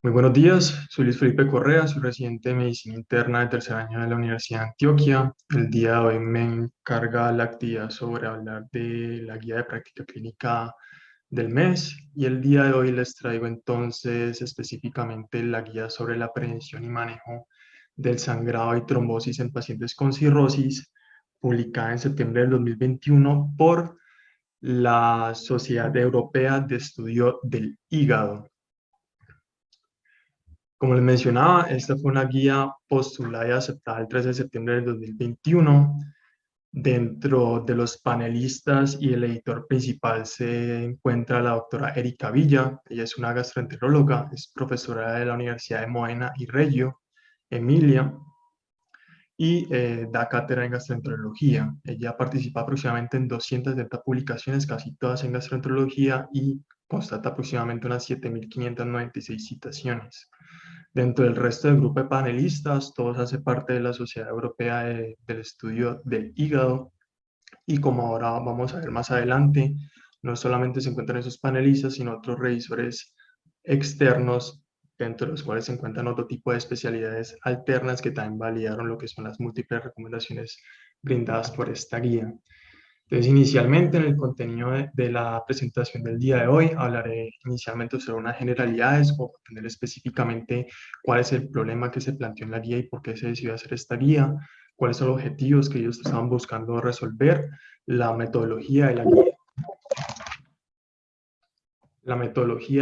Muy buenos días, soy Luis Felipe Correa, soy residente de Medicina Interna de tercer año de la Universidad de Antioquia. El día de hoy me encarga la actividad sobre hablar de la guía de práctica clínica del mes y el día de hoy les traigo entonces específicamente la guía sobre la prevención y manejo del sangrado y trombosis en pacientes con cirrosis, publicada en septiembre del 2021 por la Sociedad Europea de Estudio del Hígado. Como les mencionaba, esta fue una guía postulada y aceptada el 13 de septiembre del 2021. Dentro de los panelistas y el editor principal se encuentra la doctora Erika Villa. Ella es una gastroenteróloga, es profesora de la Universidad de Modena y Reggio Emilia y da cátedra en gastroenterología. Ella participa aproximadamente en 270 publicaciones, casi todas en gastroenterología, y constata aproximadamente unas 7.596 citaciones. Dentro del resto del grupo de panelistas, todos hacen parte de la Sociedad Europea del Estudio del Hígado, y como ahora vamos a ver más adelante, no solamente se encuentran esos panelistas, sino otros revisores externos, dentro de los cuales se encuentran otro tipo de especialidades alternas que también validaron lo que son las múltiples recomendaciones brindadas por esta guía. Entonces, inicialmente en el contenido de la presentación del día de hoy, hablaré inicialmente sobre unas generalidades o entender específicamente cuál es el problema que se planteó en la guía y por qué se decidió hacer esta guía, cuáles son los objetivos que ellos estaban buscando resolver, la metodología de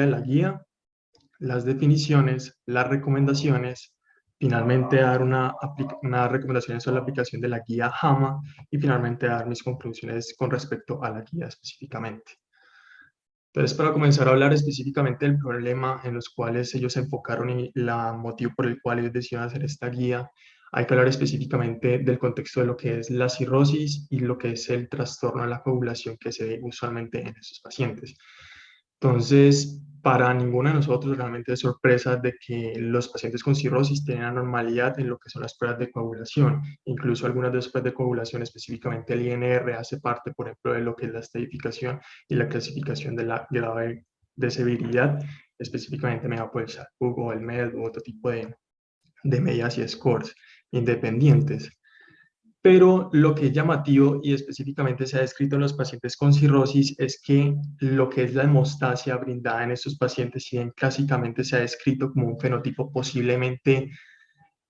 la guía, las definiciones, las recomendaciones, finalmente dar unas recomendaciones sobre la aplicación de la guía JAMA y finalmente dar mis conclusiones con respecto a la guía específicamente. Entonces, para comenzar a hablar específicamente del problema en los cuales ellos se enfocaron y la motivo por el cual ellos decidieron hacer esta guía, hay que hablar específicamente del contexto de lo que es la cirrosis y lo que es el trastorno de la coagulación que se ve usualmente en estos pacientes. Entonces, para ninguno de nosotros realmente es sorpresa de que los pacientes con cirrosis tienen anormalidad en lo que son las pruebas de coagulación. Incluso algunas de las pruebas de coagulación, específicamente el INR, hace parte, por ejemplo, de lo que es la estadificación y la clasificación de la grado de severidad, específicamente medida por el SATPUG o el MED u otro tipo de medidas y scores independientes. Pero lo que es llamativo y específicamente se ha descrito en los pacientes con cirrosis es que lo que es la hemostasia brindada en estos pacientes, si bien clásicamente se ha descrito como un fenotipo posiblemente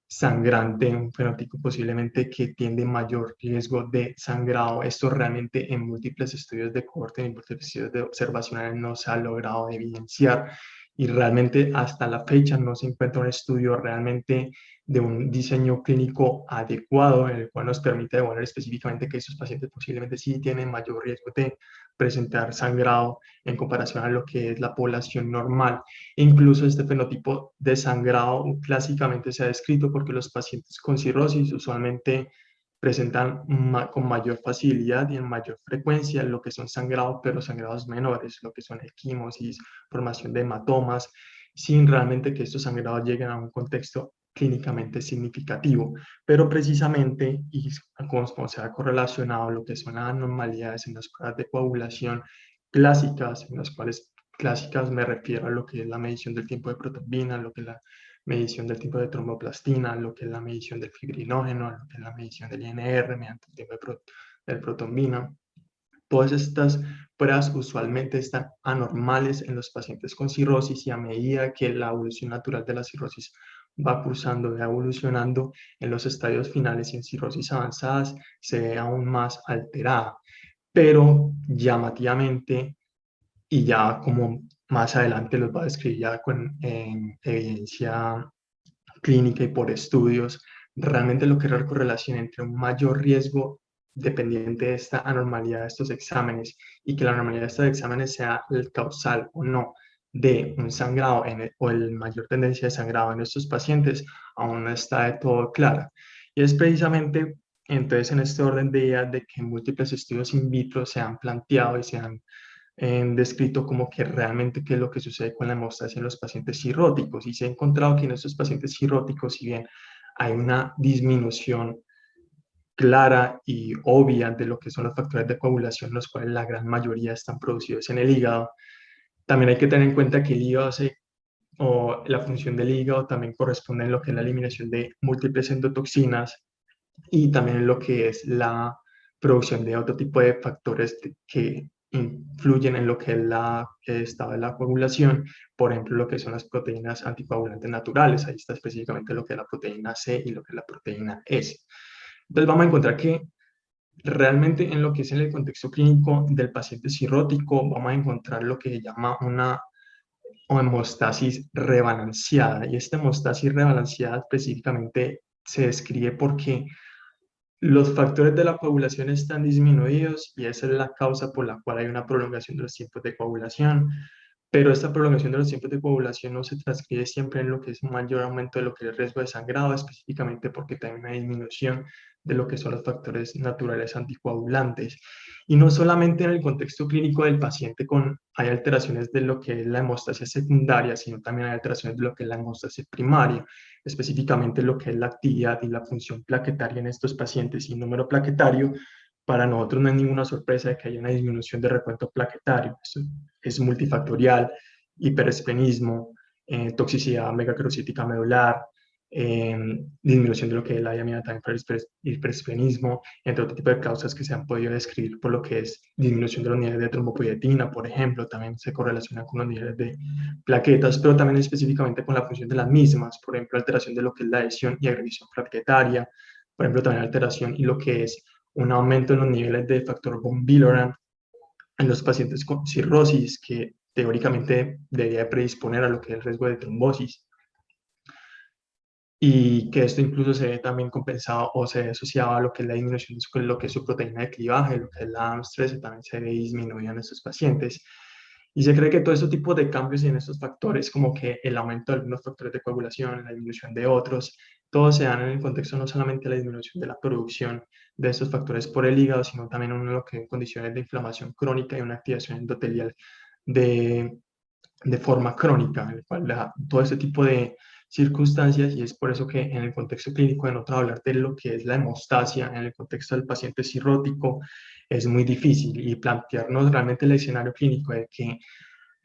sangrante, un fenotipo posiblemente que tiene mayor riesgo de sangrado, esto realmente en múltiples estudios de cohorte, en múltiples estudios de observacionales no se ha logrado evidenciar, y realmente hasta la fecha no se encuentra un estudio realmente de un diseño clínico adecuado en el cual nos permite devolver específicamente que estos pacientes posiblemente sí tienen mayor riesgo de presentar sangrado en comparación a lo que es la población normal. Incluso este fenotipo de sangrado clásicamente se ha descrito porque los pacientes con cirrosis usualmente presentan con mayor facilidad y en mayor frecuencia lo que son sangrados, pero sangrados menores, lo que son equimosis, formación de hematomas, sin realmente que estos sangrados lleguen a un contexto clínicamente significativo. Pero precisamente, y como se ha correlacionado lo que son las anormalidades en las pruebas de coagulación clásicas, en las cuales clásicas me refiero a lo que es la medición del tiempo de protombina, lo que es la medición del tiempo de tromboplastina, lo que es la medición del fibrinógeno, lo que es la medición del INR mediante el tiempo del protombina. Todas estas pruebas usualmente están anormales en los pacientes con cirrosis, y a medida que la evolución natural de la cirrosis va cursando, va evolucionando en los estadios finales y en cirrosis avanzadas, se ve aún más alterada. Pero llamativamente, y ya como más adelante los va a describir ya con evidencia clínica y por estudios, realmente lo que es la correlación entre un mayor riesgo dependiente de esta anormalidad de estos exámenes y que la anormalidad de estos exámenes sea el causal o no de un sangrado o el mayor tendencia de sangrado en estos pacientes, aún no está de todo clara. Y es precisamente entonces en este orden de ideas de que múltiples estudios in vitro se han planteado y se han descrito como que realmente qué es lo que sucede con la hemostasia en los pacientes cirróticos, y se ha encontrado que en estos pacientes cirróticos, si bien hay una disminución clara y obvia de lo que son los factores de coagulación, los cuales la gran mayoría están producidos en el hígado, también hay que tener en cuenta que el hígado hace o la función del hígado también corresponde en lo que es la eliminación de múltiples endotoxinas y también en lo que es la producción de otro tipo de factores que influyen en lo que es el estado de la coagulación, por ejemplo, lo que son las proteínas anticoagulantes naturales, ahí está específicamente lo que es la proteína C y lo que es la proteína S. Entonces vamos a encontrar que realmente en lo que es en el contexto clínico del paciente cirrótico, vamos a encontrar lo que se llama una hemostasis rebalanceada. Y esta hemostasis rebalanceada específicamente se describe porque los factores de la coagulación están disminuidos y esa es la causa por la cual hay una prolongación de los tiempos de coagulación. Pero esta prolongación de los tiempos de coagulación no se transcribe siempre en lo que es un mayor aumento de lo que es el riesgo de sangrado, específicamente porque también hay disminución de lo que son los factores naturales anticoagulantes. Y no solamente en el contexto clínico del paciente hay alteraciones de lo que es la hemostasia secundaria, sino también hay alteraciones de lo que es la hemostasia primaria, específicamente lo que es la actividad y la función plaquetaria en estos pacientes y número plaquetario. Para nosotros no es ninguna sorpresa de que haya una disminución de recuento plaquetario. Esto es multifactorial, hiperesplenismo, toxicidad megacarocítica medular, disminución de lo que es la diamina también por hiperesplenismo, entre otro tipo de causas que se han podido describir por lo que es disminución de los niveles de trombopoietina, por ejemplo, también se correlaciona con los niveles de plaquetas, pero también específicamente con la función de las mismas, por ejemplo, alteración de lo que es la adhesión y agresión plaquetaria, por ejemplo, también alteración y lo que es un aumento en los niveles de factor von Willebrand en los pacientes con cirrosis, que teóricamente debería predisponer a lo que es el riesgo de trombosis, y que esto incluso se ve también compensado o se ve asociado a lo que es la disminución de lo que es su proteína de clivaje, lo que es la AMS13, también se ve disminuida en estos pacientes. Y se cree que todo este tipo de cambios en estos factores, como que el aumento de algunos factores de coagulación, la disminución de otros, todos se dan en el contexto no solamente de la disminución de la producción de estos factores por el hígado, sino también en lo que en condiciones de inflamación crónica y una activación endotelial de, de forma crónica, en el cual todo este tipo de circunstancias, y es por eso que en el contexto clínico, de no hablar de lo que es la hemostasia, en el contexto del paciente cirrótico, es muy difícil y plantearnos realmente el escenario clínico de que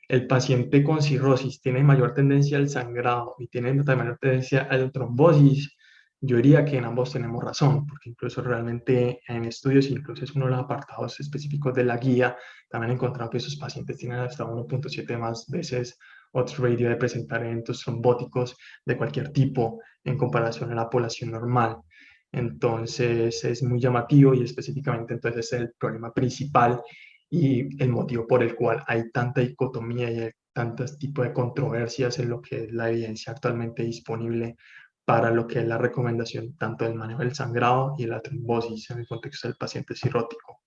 el paciente con cirrosis tiene mayor tendencia al sangrado y tiene mayor tendencia a la trombosis, yo diría que en ambos tenemos razón, porque incluso realmente en estudios, incluso es uno de los apartados específicos de la guía, también han encontrado que esos pacientes tienen hasta 1.7 más veces odds ratio de presentar eventos trombóticos de cualquier tipo en comparación a la población normal. Entonces es muy llamativo y específicamente entonces es el problema principal y el motivo por el cual hay tanta dicotomía y hay tantos tipos de controversias en lo que es la evidencia actualmente disponible para lo que es la recomendación tanto del manejo del sangrado y la trombosis en el contexto del paciente cirrótico.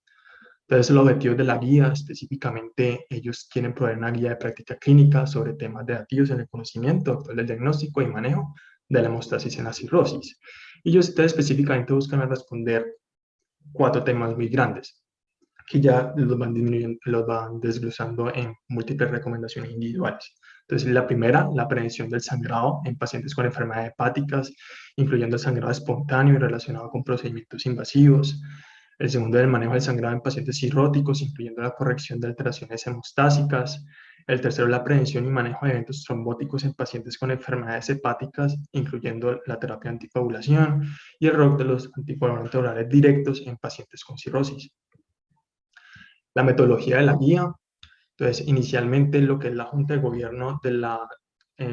Entonces, el objetivo de la guía, específicamente, ellos quieren proveer una guía de práctica clínica sobre temas relativos en el conocimiento actual del diagnóstico y manejo de la hemostasis en la cirrosis. Y ellos específicamente buscan responder 4 temas muy grandes que ya los van disminuyendo, los van desglosando en múltiples recomendaciones individuales. Entonces, la primera, la prevención del sangrado en pacientes con enfermedades hepáticas, incluyendo el sangrado espontáneo y relacionado con procedimientos invasivos. El segundo, el manejo del sangrado en pacientes cirróticos, incluyendo la corrección de alteraciones hemostásicas. El tercero, la prevención y manejo de eventos trombóticos en pacientes con enfermedades hepáticas, incluyendo la terapia anticoagulación y el rol de los anticoagulantes orales directos en pacientes con cirrosis. La metodología de la guía. Entonces, inicialmente lo que es la Junta de Gobierno de la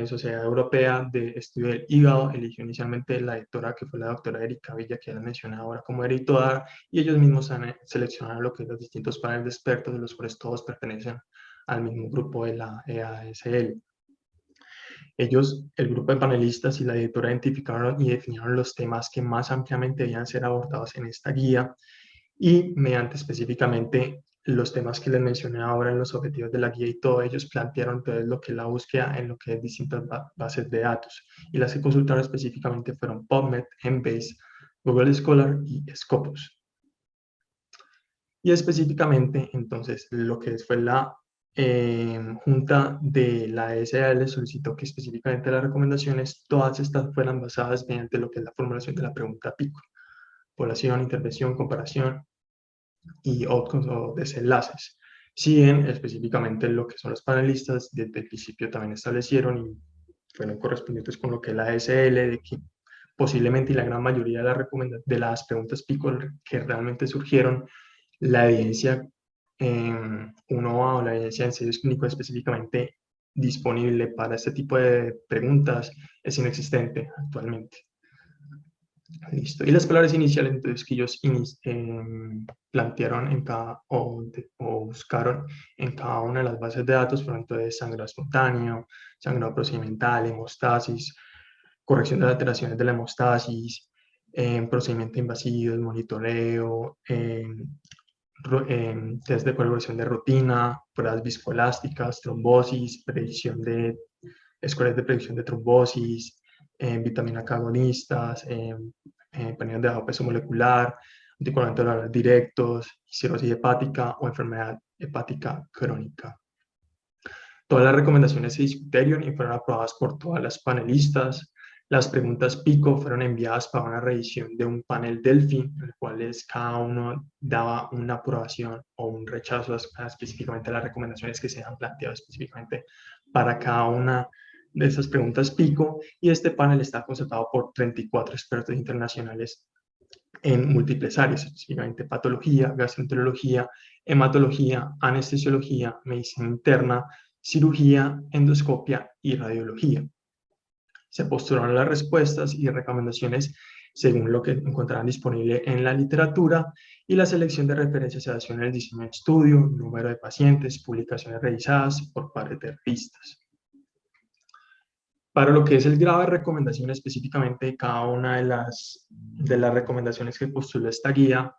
Sociedad Europea de Estudio del Hígado eligió inicialmente la editora que fue la doctora Erika Villa, que ya la mencioné ahora como editora, y ellos mismos han seleccionado lo que es los distintos paneles de expertos, de los cuales todos pertenecen al mismo grupo de la EASL. Ellos, el grupo de panelistas y la editora identificaron y definieron los temas que más ampliamente debían ser abordados en esta guía y mediante específicamente los temas que les mencioné ahora en los objetivos de la guía y todos ellos plantearon entonces lo que es la búsqueda en lo que es distintas bases de datos y las que consultaron específicamente fueron PubMed, Embase, Google Scholar y Scopus. Y específicamente entonces lo que fue la junta de la SAL solicitó que específicamente las recomendaciones todas estas fueran basadas mediante lo que es la formulación de la pregunta PICO, población, intervención, comparación y outcomes o desenlaces. Si bien específicamente lo que son los panelistas desde el principio también establecieron y fueron correspondientes con lo que es la SL, de que posiblemente y la gran mayoría de de las preguntas pico que realmente surgieron, la evidencia 1A o la evidencia de ensayos clínicos específicamente disponible para este tipo de preguntas es inexistente actualmente. Listo. Y las palabras iniciales entonces que ellos plantearon en o buscaron en cada una de las bases de datos, por ejemplo, de sangrado espontáneo, sangrado procedimental, hemostasis, corrección de las alteraciones de la hemostasis, procedimiento invasivo, monitoreo, test de colaboración de rutina, pruebas viscoelásticas, trombosis, predicción de escuelas de predicción de trombosis, vitamina K agonistas, paneles de bajo peso molecular, anticoagulantes orales directos, cirrosis hepática o enfermedad hepática crónica. Todas las recomendaciones se discutieron y fueron aprobadas por todas las panelistas. Las preguntas PICO fueron enviadas para una revisión de un panel Delphi, en el cual cada uno daba una aprobación o un rechazo específicamente a las recomendaciones que se han planteado específicamente para cada una de esas preguntas PICO, y este panel está consultado por 34 expertos internacionales en múltiples áreas, específicamente patología, gastroenterología, hematología, anestesiología, medicina interna, cirugía, endoscopia y radiología. Se postularon las respuestas y recomendaciones según lo que encontrarán disponible en la literatura, y la selección de referencias se basó en el diseño de estudio, número de pacientes, publicaciones revisadas por pares de revistas. Para lo que es el grado de recomendación específicamente, cada una de las recomendaciones que postula esta guía,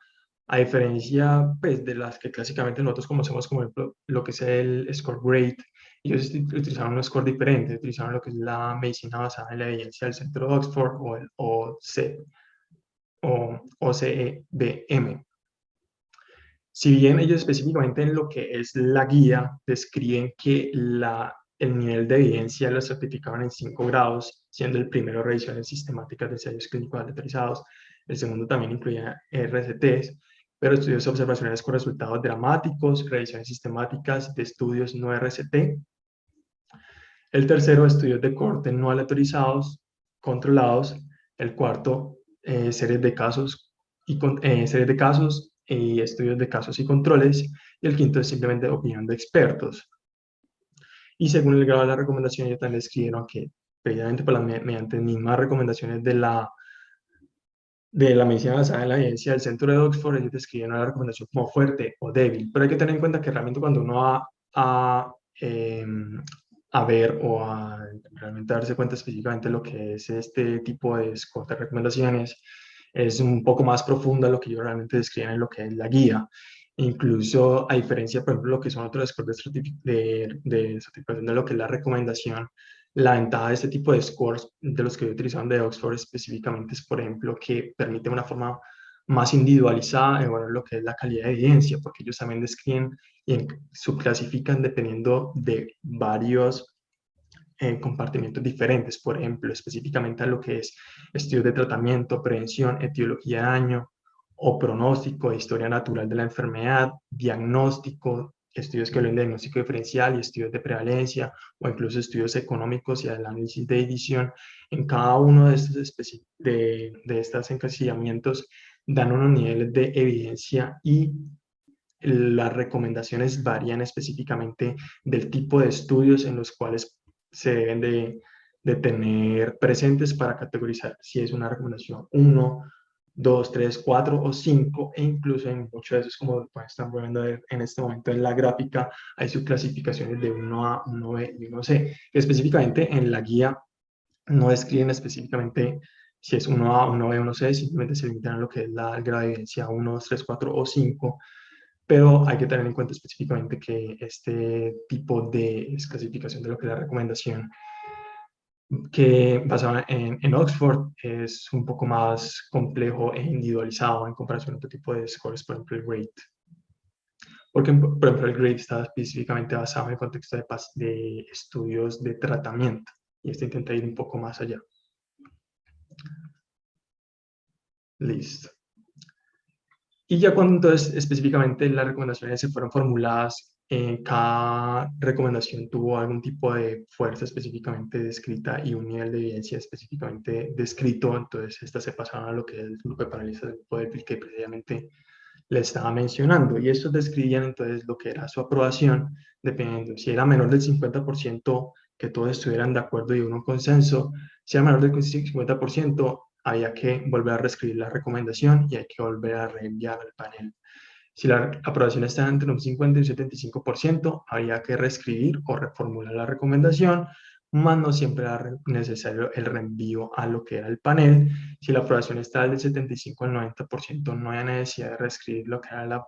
a diferencia pues, de las que clásicamente nosotros conocemos como lo que es el score grade, ellos utilizaron un score diferente, utilizaron lo que es la medicina basada en la evidencia del Centro de Oxford o el OCEBM. Si bien ellos específicamente en lo que es la guía describen que el nivel de evidencia lo certificaban en 5 grados, siendo el primero revisiones sistemáticas de ensayos clínicos aleatorizados, el segundo también incluía RCTs, pero estudios observacionales con resultados dramáticos, revisiones sistemáticas de estudios no RCT. El tercero, estudios de corte no aleatorizados, controlados. El cuarto, series de casos y estudios de casos y controles. Y el quinto es simplemente opinión de expertos. Y según el grado de la recomendación, ellos también escribieron que, previamente mediante mismas recomendaciones de la medicina basada en la evidencia del Centro de Oxford, ellos describieron la recomendación como fuerte o débil. Pero hay que tener en cuenta que realmente cuando uno va a ver o a realmente darse cuenta específicamente de lo que es este tipo de score de recomendaciones, es un poco más profunda lo que ellos realmente describen en lo que es la guía. Incluso a diferencia, por ejemplo, lo que son otros scores de certificación de lo que es la recomendación, la ventaja de este tipo de scores de los que utilizaron de Oxford específicamente es, por ejemplo, que permite una forma más individualizada de evaluar lo que es la calidad de evidencia, porque ellos también describen y subclasifican dependiendo de varios compartimientos diferentes, por ejemplo, específicamente a lo que es estudios de tratamiento, prevención, etiología de daño o pronóstico, historia natural de la enfermedad, diagnóstico, estudios que hablan de diagnóstico diferencial y estudios de prevalencia, o incluso estudios económicos y el análisis de edición. En cada uno de estos encasillamientos dan unos niveles de evidencia, y las recomendaciones varían específicamente del tipo de estudios en los cuales se deben de tener presentes para categorizar si es una recomendación 1, 2, 3, 4 o 5, e incluso en muchos de esos, como están viendo en este momento en la gráfica, hay subclasificaciones de 1A, 1B y 1C, que específicamente en la guía no describen específicamente si es 1A, 1B, 1C, simplemente se limitan a lo que es el grado de evidencia 1, 2, 3, 4 o 5, pero hay que tener en cuenta específicamente que este tipo de clasificación de lo que es la recomendación que basada en Oxford es un poco más complejo e individualizado en comparación a otro tipo de scores, por ejemplo el GRADE. Porque, por ejemplo, el GRADE está específicamente basado en el contexto de estudios de tratamiento, y este intenta ir un poco más allá. Listo. Y ya cuando entonces específicamente las recomendaciones se fueron formuladas cada recomendación tuvo algún tipo de fuerza específicamente descrita y un nivel de evidencia específicamente descrito, entonces estas se pasaron a lo que es el grupo de panelistas del grupo Delphi que previamente le estaba mencionando, y estos describían entonces lo que era su aprobación, dependiendo si era menor del 50% que todos estuvieran de acuerdo y hubo un consenso. Si era menor del 50%, había que volver a reescribir la recomendación y hay que volver a reenviar al panel. Si la aprobación está entre un 50 y un 75%, habría que reescribir o reformular la recomendación, más no siempre era necesario el reenvío a lo que era el panel. Si la aprobación está del 75 al 90%, no hay necesidad de reescribir lo que era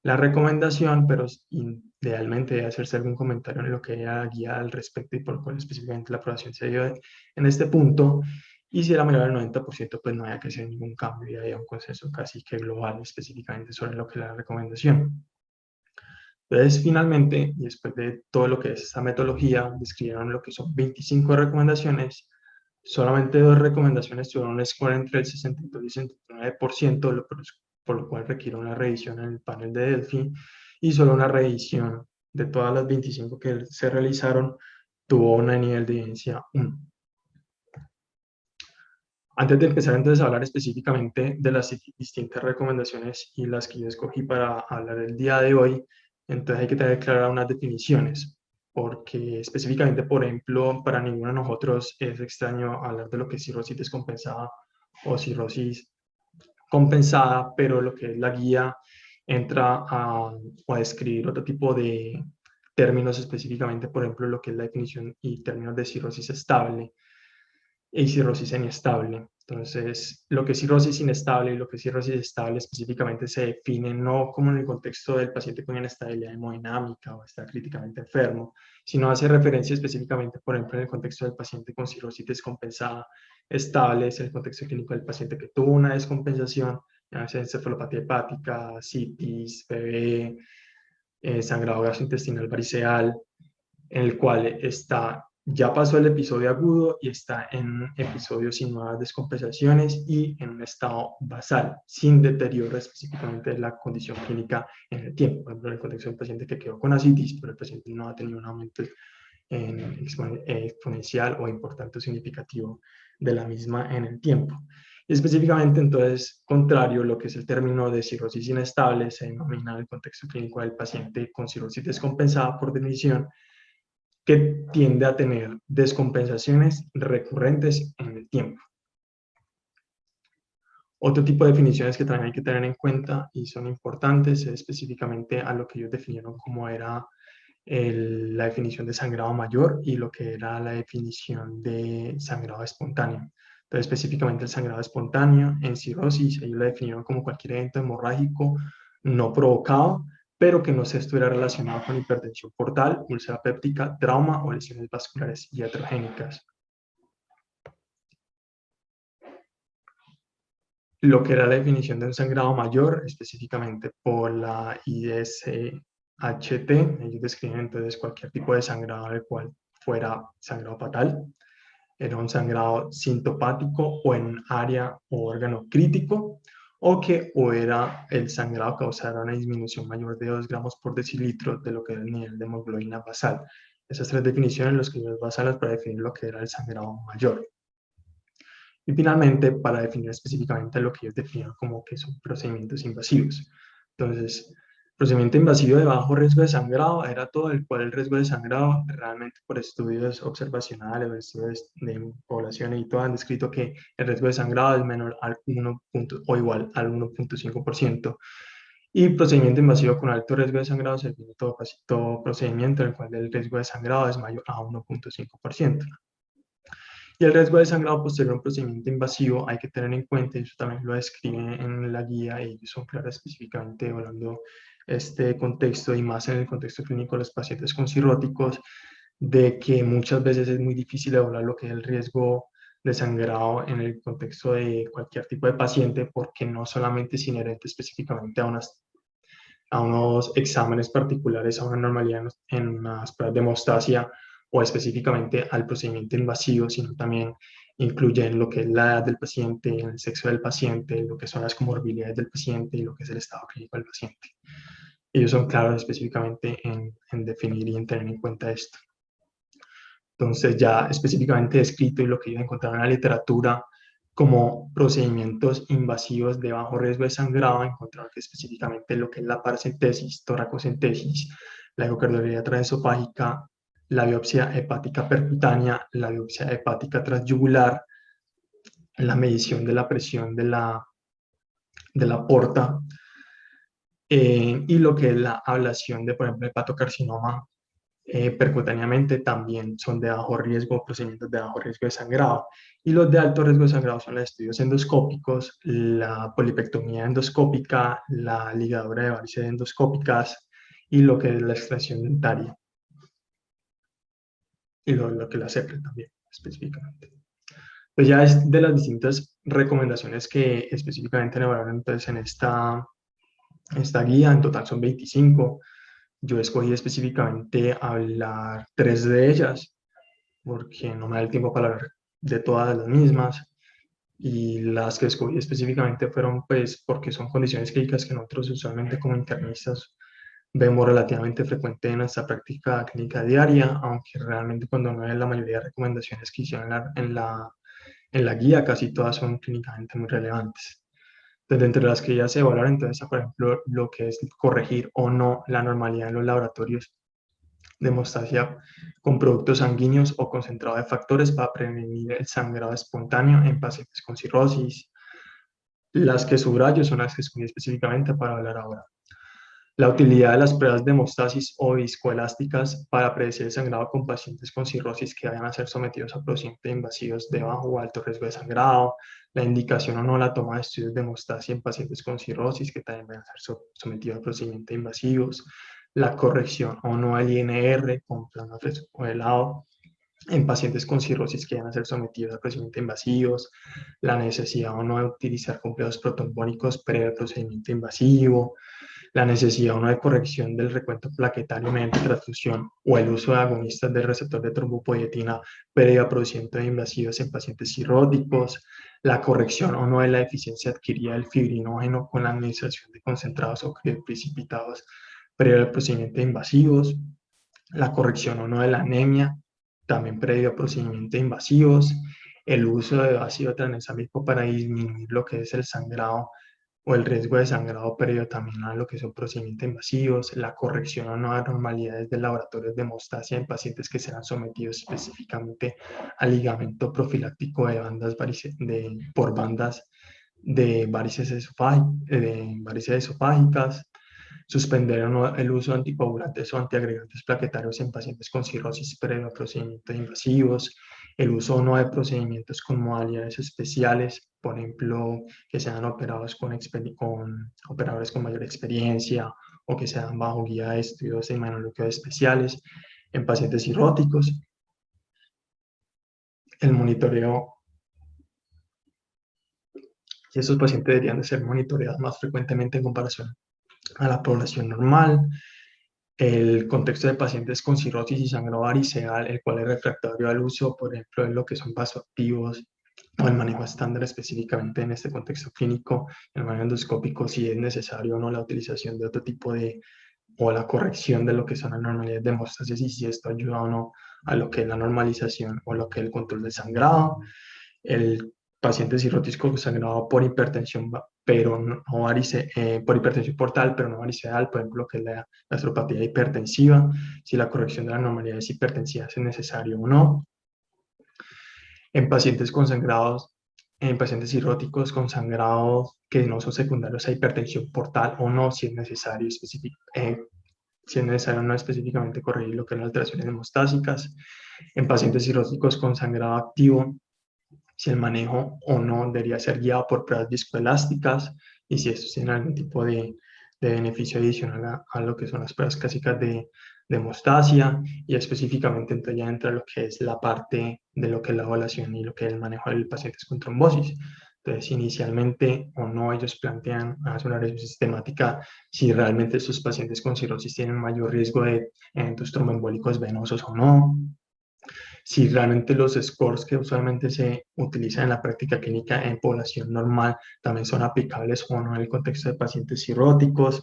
la recomendación, pero idealmente debe hacerse algún comentario en lo que era la guía al respecto y por cuál específicamente la aprobación se dio en este punto. Y si era menor al 90%, pues no había que hacer ningún cambio y había un consenso casi que global específicamente sobre lo que era la recomendación. Entonces, finalmente, y después de todo lo que es esta metodología, describieron lo que son 25 recomendaciones. Solamente 2 recomendaciones tuvieron un score entre el 62 y 69%, por lo cual requiere una revisión en el panel de Delphi, y solo una revisión de todas las 25 que se realizaron tuvo un nivel de evidencia 1. Antes de empezar entonces a hablar específicamente de las distintas recomendaciones y las que yo escogí para hablar el día de hoy, entonces hay que tener claras unas definiciones, porque específicamente, por ejemplo, para ninguno de nosotros es extraño hablar de lo que es cirrosis descompensada o cirrosis compensada, pero lo que es la guía entra a describir otro tipo de términos específicamente, por ejemplo, lo que es la definición y términos de cirrosis estable y cirrosis inestable. Entonces, lo que es cirrosis inestable y lo que es cirrosis estable específicamente se define no como en el contexto del paciente con inestabilidad hemodinámica o está críticamente enfermo, sino hace referencia específicamente, por ejemplo, en el contexto del paciente con cirrosis descompensada estable, es el contexto clínico del paciente que tuvo una descompensación, ya sea encefalopatía hepática, citis, PV, sangrado gastrointestinal variceal, en el cual ya pasó el episodio agudo y está en episodios sin nuevas descompensaciones y en un estado basal, sin deterioro específicamente de la condición clínica en el tiempo. Por ejemplo, en el contexto del paciente que quedó con ascitis, pero el paciente no ha tenido un aumento exponencial o importante o significativo de la misma en el tiempo. Y específicamente, entonces, contrario, lo que es el término de cirrosis inestable se denomina el contexto clínico del paciente con cirrosis descompensada por definición, que tiende a tener descompensaciones recurrentes en el tiempo. Otro tipo de definiciones que también hay que tener en cuenta y son importantes es específicamente a lo que ellos definieron como era la definición de sangrado mayor y lo que era la definición de sangrado espontáneo. Entonces, específicamente el sangrado espontáneo en cirrosis, ellos lo definieron como cualquier evento hemorrágico no provocado, pero que no se estuviera relacionado con hipertensión portal, úlcera péptica, trauma o lesiones vasculares iatrogénicas. Lo que era la definición de un sangrado mayor, específicamente por la ISHT, ellos describen entonces cualquier tipo de sangrado el cual fuera sangrado fatal, era un sangrado sintopático o en un área o órgano crítico, o era el sangrado causara una disminución mayor de 2 gramos por decilitro de lo que era el nivel de hemoglobina basal. Esas 3 definiciones los que ellos basan para definir lo que era el sangrado mayor. Y finalmente, para definir específicamente lo que ellos definen como que son procedimientos invasivos. Entonces, procedimiento invasivo de bajo riesgo de sangrado era todo el cual el riesgo de sangrado, realmente por estudios observacionales o estudios de población y todo han descrito que el riesgo de sangrado es menor al 1 o igual al 1.5%. Y procedimiento invasivo con alto riesgo de sangrado se define todo procedimiento en el cual el riesgo de sangrado es mayor a 1.5%. Y el riesgo de sangrado posterior a un procedimiento invasivo hay que tener en cuenta, y eso también lo describe en la guía, y ellos son claros específicamente hablando este contexto y más en el contexto clínico de los pacientes con cirróticos, de que muchas veces es muy difícil evaluar lo que es el riesgo de sangrado en el contexto de cualquier tipo de paciente, porque no solamente es inherente específicamente a unos exámenes particulares, a una normalidad en unas pruebas de hemostasia o específicamente al procedimiento invasivo, sino también incluyen lo que es la edad del paciente, el sexo del paciente, lo que son las comorbilidades del paciente y lo que es el estado clínico del paciente. ellos son claros específicamente en definir y en tener en cuenta esto. Entonces, ya específicamente descrito y lo que ellos encontraron en la literatura como procedimientos invasivos de bajo riesgo de sangrado, encontraron que específicamente lo que es la paracentesis, toracocentesis, la ecocardiografía transesofágica, la biopsia hepática percutánea, la biopsia hepática transyugular, la medición de la presión de la porta, y lo que es la ablación de, por ejemplo, hepatocarcinoma percutáneamente también son de bajo riesgo, procedimientos de bajo riesgo de sangrado. Y los de alto riesgo de sangrado son los estudios endoscópicos, la polipectomía endoscópica, la ligadura de varices endoscópicas y lo que es la extracción dentaria. Y lo que es la CEPRE también, específicamente. Pues ya es de las distintas recomendaciones que específicamente elaboraron entonces en esta guía, en total son 25. Yo escogí específicamente hablar 3 de ellas, porque no me da el tiempo para hablar de todas las mismas. Y las que escogí específicamente fueron pues porque son condiciones clínicas que nosotros usualmente como internistas vemos relativamente frecuente en nuestra práctica clínica diaria, aunque realmente cuando no es la mayoría de recomendaciones que hicieron en la guía, casi todas son clínicamente muy relevantes. Entonces, entre las que ya se evaluaron, entonces, por ejemplo, lo que es corregir o no la normalidad en los laboratorios de hemostasia con productos sanguíneos o concentrado de factores para prevenir el sangrado espontáneo en pacientes con cirrosis. Las que subrayo son las que escogí específicamente para hablar ahora. La utilidad de las pruebas de hemostasis o viscoelásticas para predecir el sangrado con pacientes con cirrosis que vayan a ser sometidos a procedimientos invasivos de bajo o alto riesgo de sangrado. La indicación o no la toma de estudios de hemostasia en pacientes con cirrosis que también van a ser sometidos a procedimientos invasivos. La corrección o no del INR con plasma fresco o helado en pacientes con cirrosis que van a ser sometidos a procedimientos invasivos, la necesidad o no de utilizar complejos protombónicos pre procedimiento invasivo, la necesidad o no de corrección del recuento plaquetario mediante transfusión o el uso de agonistas del receptor de trombopoietina previo a procedimientos invasivos en pacientes cirróticos, la corrección o no de la deficiencia adquirida del fibrinógeno con la administración de concentrados o precipitados previo a procedimientos invasivos, la corrección o no de la anemia, también previo a procedimientos invasivos, el uso de ácido tranexámico para disminuir lo que es el sangrado o el riesgo de sangrado previo también a lo que son procedimientos invasivos, la corrección o no de anormalidades de laboratorios de hemostasia en pacientes que serán sometidos específicamente al ligamento profiláctico de bandas por bandas de varices esofágicas, suspender o no el uso de anticoagulantes o antiagregantes plaquetarios en pacientes con cirrosis previo a procedimientos invasivos, el uso o no de procedimientos con modalidades especiales, por ejemplo, que sean operados con operadores con mayor experiencia o que sean bajo guía de estudios de inmunología especiales en pacientes cirróticos, el monitoreo. Y estos pacientes deberían de ser monitoreados más frecuentemente en comparación a la población normal. El contexto de pacientes con cirrosis y sangrado variceal, el cual es refractario al uso, por ejemplo, en lo que son vasoactivos o el manejo estándar específicamente en este contexto clínico, el manejo endoscópico, si es necesario o no la utilización de otro tipo o la corrección de lo que son las normalidades de hemostasis y si esto ayuda o no a lo que es la normalización o lo que es el control del sangrado. El paciente cirrótico sangrado por hipertensión, pero no por hipertensión portal, pero no variceal, por ejemplo, que es la gastropatía hipertensiva, si la corrección de las normalidades hipertensivas es necesario o no. En pacientes con sangrados, en pacientes cirróticos con sangrados que no son secundarios a hipertensión portal o no, si es necesario si es necesario no específicamente corregir lo que son las alteraciones hemostásicas. En pacientes cirróticos con sangrado activo, si el manejo o no debería ser guiado por pruebas viscoelásticas y si esto tiene algún tipo de beneficio adicional a lo que son las pruebas clásicas de hemostasia y específicamente entonces ya entra lo que es la parte de lo que es la evaluación y lo que es el manejo de pacientes con trombosis. Entonces, inicialmente o no, ellos plantean hacer una revisión sistemática si realmente estos pacientes con cirrosis tienen mayor riesgo de eventos tromboembólicos venosos o no, si realmente los scores que usualmente se utilizan en la práctica clínica en población normal también son aplicables o no en el contexto de pacientes cirróticos,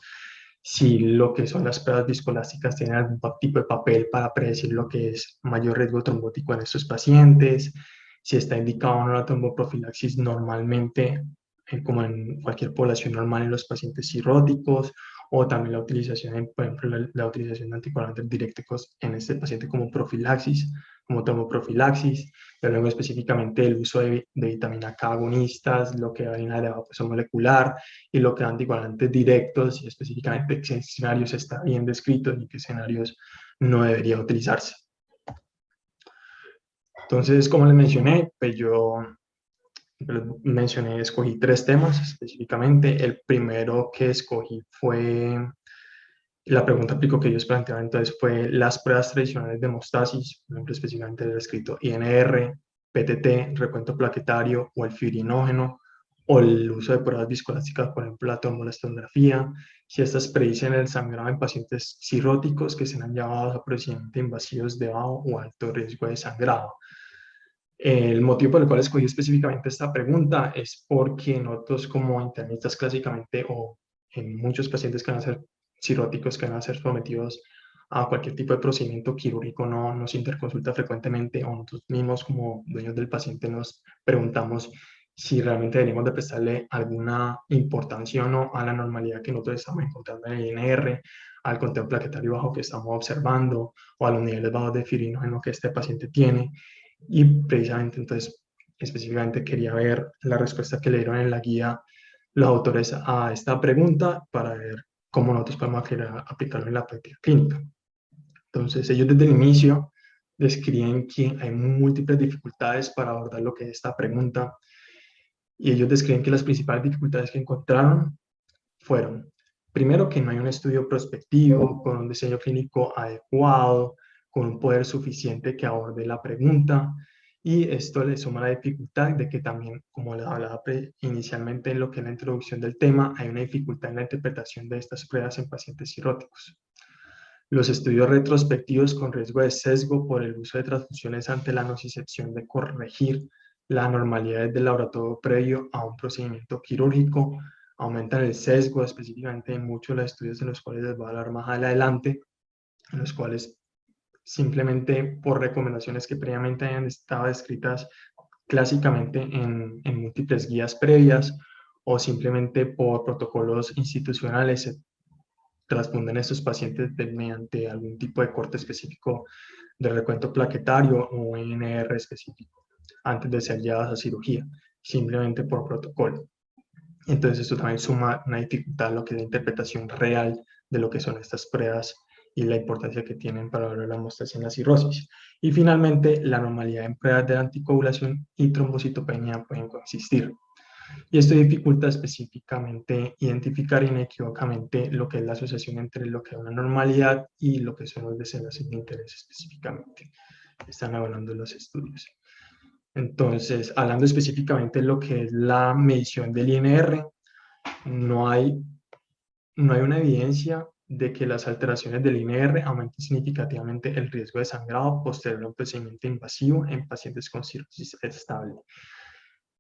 si lo que son las pruebas viscoelásticas tienen algún tipo de papel para predecir lo que es mayor riesgo trombótico en estos pacientes, si está indicado o no la tromboprofilaxis normalmente, como en cualquier población normal en los pacientes cirróticos, o también la utilización, por ejemplo, la utilización de anticoagulantes directos en este paciente como profilaxis, como tromboprofilaxis, pero luego específicamente el uso de vitamina K agonistas, lo que va en elevado peso molecular, y lo que dan anticoagulantes directos, y específicamente qué escenarios está bien descritos y qué escenarios no debería utilizarse. Entonces, como les mencioné, pues yo escogí 3 temas específicamente. El primero que escogí fue la pregunta pico que ellos planteaban, entonces fue las pruebas tradicionales de hemostasis, por ejemplo, específicamente el escrito INR, PTT, recuento plaquetario o el fibrinógeno, o el uso de pruebas viscoelásticas, por ejemplo, la tromboelastografía, si estas predicen el sangrado en pacientes cirróticos que serán llevados a procedimientos invasivos de bajo o alto riesgo de sangrado. El motivo por el cual escogí específicamente esta pregunta es porque nosotros como internistas clásicamente o en muchos pacientes que van a ser cirróticos, que van a ser sometidos a cualquier tipo de procedimiento quirúrgico, no nos interconsulta frecuentemente, o nosotros mismos como dueños del paciente nos preguntamos si realmente deberíamos de prestarle alguna importancia o no a la normalidad que nosotros estamos encontrando en el INR, al conteo plaquetario bajo que estamos observando o a los niveles bajos de fibrinógeno que este paciente tiene. Y precisamente entonces específicamente quería ver la respuesta que le dieron en la guía los autores a esta pregunta para ver cómo nosotros podemos aplicarlo en la práctica clínica. Entonces ellos desde el inicio describen que hay múltiples dificultades para abordar lo que es esta pregunta, y ellos describen que las principales dificultades que encontraron fueron, primero, que no hay un estudio prospectivo con un diseño clínico adecuado, con un poder suficiente que aborde la pregunta, y esto le suma la dificultad de que también, como les hablaba inicialmente en lo que es la introducción del tema, hay una dificultad en la interpretación de estas pruebas en pacientes cirróticos. Los estudios retrospectivos con riesgo de sesgo por el uso de transfusiones ante la nocicepción de corregir las anormalidades del laboratorio previo a un procedimiento quirúrgico aumentan el sesgo, específicamente en muchos de los estudios en los cuales les voy a hablar más adelante, en los cuales simplemente por recomendaciones que previamente hayan estado escritas clásicamente en múltiples guías previas, o simplemente por protocolos institucionales, se transfunden estos pacientes mediante algún tipo de corte específico de recuento plaquetario o INR específico antes de ser llevados a cirugía, simplemente por protocolo. Entonces esto también suma una dificultad a lo que es la interpretación real de lo que son estas pruebas y la importancia que tienen para valorar la hemostasia en la cirrosis. Y finalmente, la anormalidad en pruebas de anticoagulación y trombocitopenia pueden coexistir. Y esto dificulta específicamente identificar inequívocamente lo que es la asociación entre lo que es una normalidad y lo que son los desenlaces de interés específicamente. Están hablando los estudios. Entonces, hablando específicamente de lo que es la medición del INR, no hay una evidencia de que las alteraciones del INR aumenten significativamente el riesgo de sangrado posterior a un procedimiento invasivo en pacientes con cirrosis estable.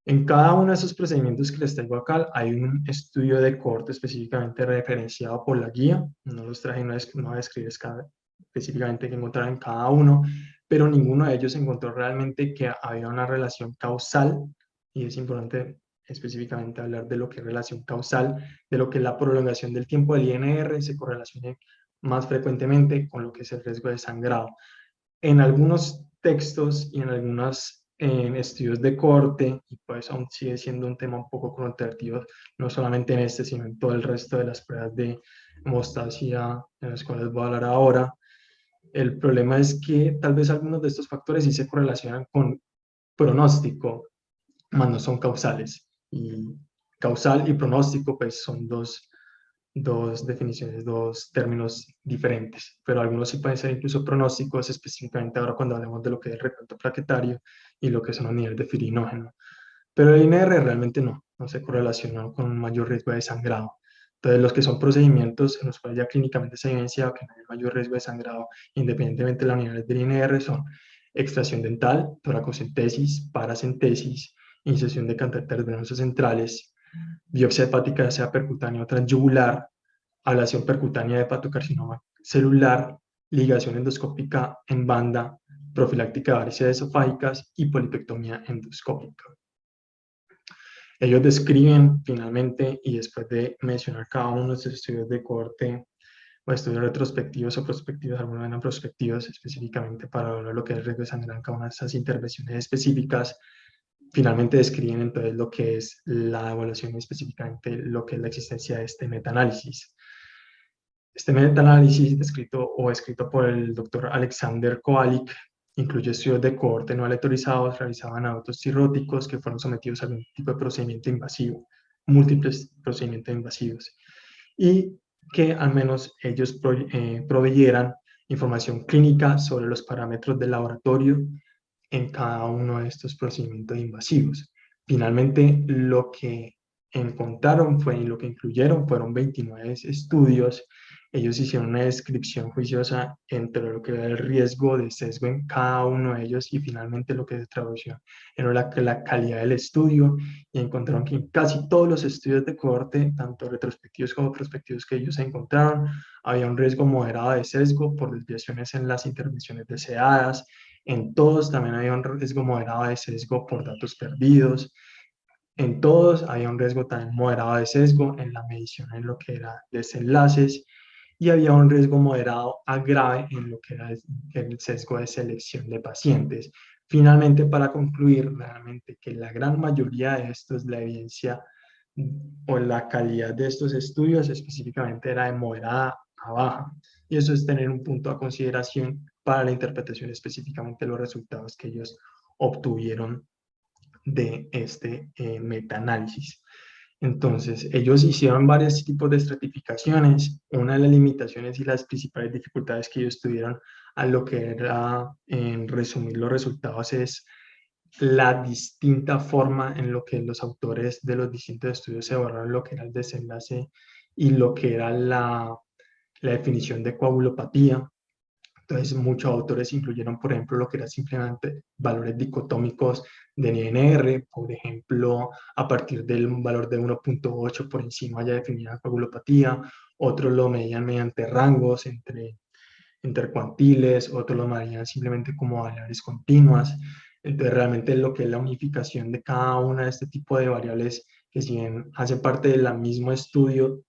En cada uno de esos procedimientos que les traigo acá hay un estudio de corte específicamente referenciado por la guía. No los traje, no voy a describir específicamente qué encontrar en cada uno, pero ninguno de ellos encontró realmente que había una relación causal, y es importante específicamente hablar de lo que es relación causal, de lo que es la prolongación del tiempo del INR se correlacione más frecuentemente con lo que es el riesgo de sangrado. En algunos textos y en algunos estudios de corte, y pues aún sigue siendo un tema un poco controvertido, no solamente en este, sino en todo el resto de las pruebas de hemostasia de las cuales voy a hablar ahora. El problema es que tal vez algunos de estos factores sí se correlacionan con pronóstico, más no son causales. Y causal y pronóstico pues son dos definiciones, dos términos diferentes, pero algunos sí pueden ser incluso pronósticos, específicamente ahora cuando hablemos de lo que es el recuento plaquetario y lo que son los niveles de fibrinógeno. Pero el INR realmente no se correlaciona con un mayor riesgo de sangrado. Entonces, los que son procedimientos en los cuales ya clínicamente se ha evidenciado que no hay mayor riesgo de sangrado, independientemente de los niveles del INR, son extracción dental, toracocentesis, paracentesis, incisión de catéteres venosos centrales, biopsia hepática, ya sea percutánea o transyugular, ablación percutánea de hepatocarcinoma celular, ligación endoscópica en banda, profiláctica de varices esofágicas y polipectomía endoscópica. Ellos describen finalmente, y después de mencionar cada uno de los estudios de cohorte o estudios retrospectivos o prospectivos, algunos eran prospectivos específicamente para evaluar lo que es el riesgo de sangrar en cada una de estas intervenciones específicas, finalmente describen entonces lo que es la evaluación y específicamente lo que es la existencia de este metaanálisis. Este metaanálisis escrito por el doctor Alexander Kowalik incluye estudios de cohorte no aleatorizados realizados en adultos cirróticos que fueron sometidos a algún tipo de procedimiento invasivo, múltiples procedimientos invasivos, y que al menos ellos proveyeran información clínica sobre los parámetros del laboratorio en cada uno de estos procedimientos invasivos. Finalmente, lo que encontraron y lo que incluyeron fueron 29 estudios. Ellos hicieron una descripción juiciosa entre lo que era el riesgo de sesgo en cada uno de ellos y finalmente lo que se tradujo en la calidad del estudio, y encontraron que en casi todos los estudios de cohorte, tanto retrospectivos como prospectivos que ellos encontraron, había un riesgo moderado de sesgo por desviaciones en las intervenciones deseadas. En todos también había un riesgo moderado de sesgo por datos perdidos. En todos había un riesgo también moderado de sesgo en la medición en lo que era desenlaces, y había un riesgo moderado a grave en lo que era el sesgo de selección de pacientes. Finalmente, para concluir, realmente que la gran mayoría de estos, la evidencia o la calidad de estos estudios específicamente era de moderada a baja. Y eso es tener un punto a consideración para la interpretación específicamente de los resultados que ellos obtuvieron de este metaanálisis. Entonces, ellos hicieron varios tipos de estratificaciones. Una de las limitaciones y las principales dificultades que ellos tuvieron a lo que era en resumir los resultados es la distinta forma en lo que los autores de los distintos estudios se evaluaron lo que era el desenlace y lo que era la definición de coagulopatía. Entonces, muchos autores incluyeron, por ejemplo, lo que era simplemente valores dicotómicos de NNR, por ejemplo, a partir del valor de 1.8 por encima ya definida coagulopatía. Otros lo medían mediante rangos entre intercuantiles, otros lo medían simplemente como variables continuas. Entonces, realmente lo que es la unificación de cada una de este tipo de variables, que si bien hacen parte del mismo estudio,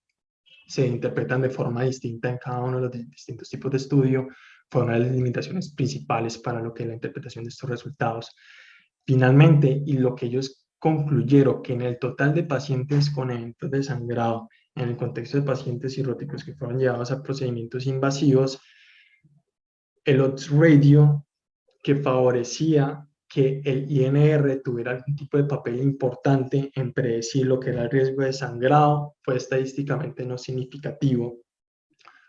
se interpretan de forma distinta en cada uno de los distintos tipos de estudio, fue una de las limitaciones principales para lo que es la interpretación de estos resultados. Finalmente, y lo que ellos concluyeron, que en el total de pacientes con eventos de sangrado, en el contexto de pacientes cirróticos que fueron llevados a procedimientos invasivos, el odds ratio que favorecía que el INR tuviera algún tipo de papel importante en predecir lo que era el riesgo de sangrado fue estadísticamente no significativo,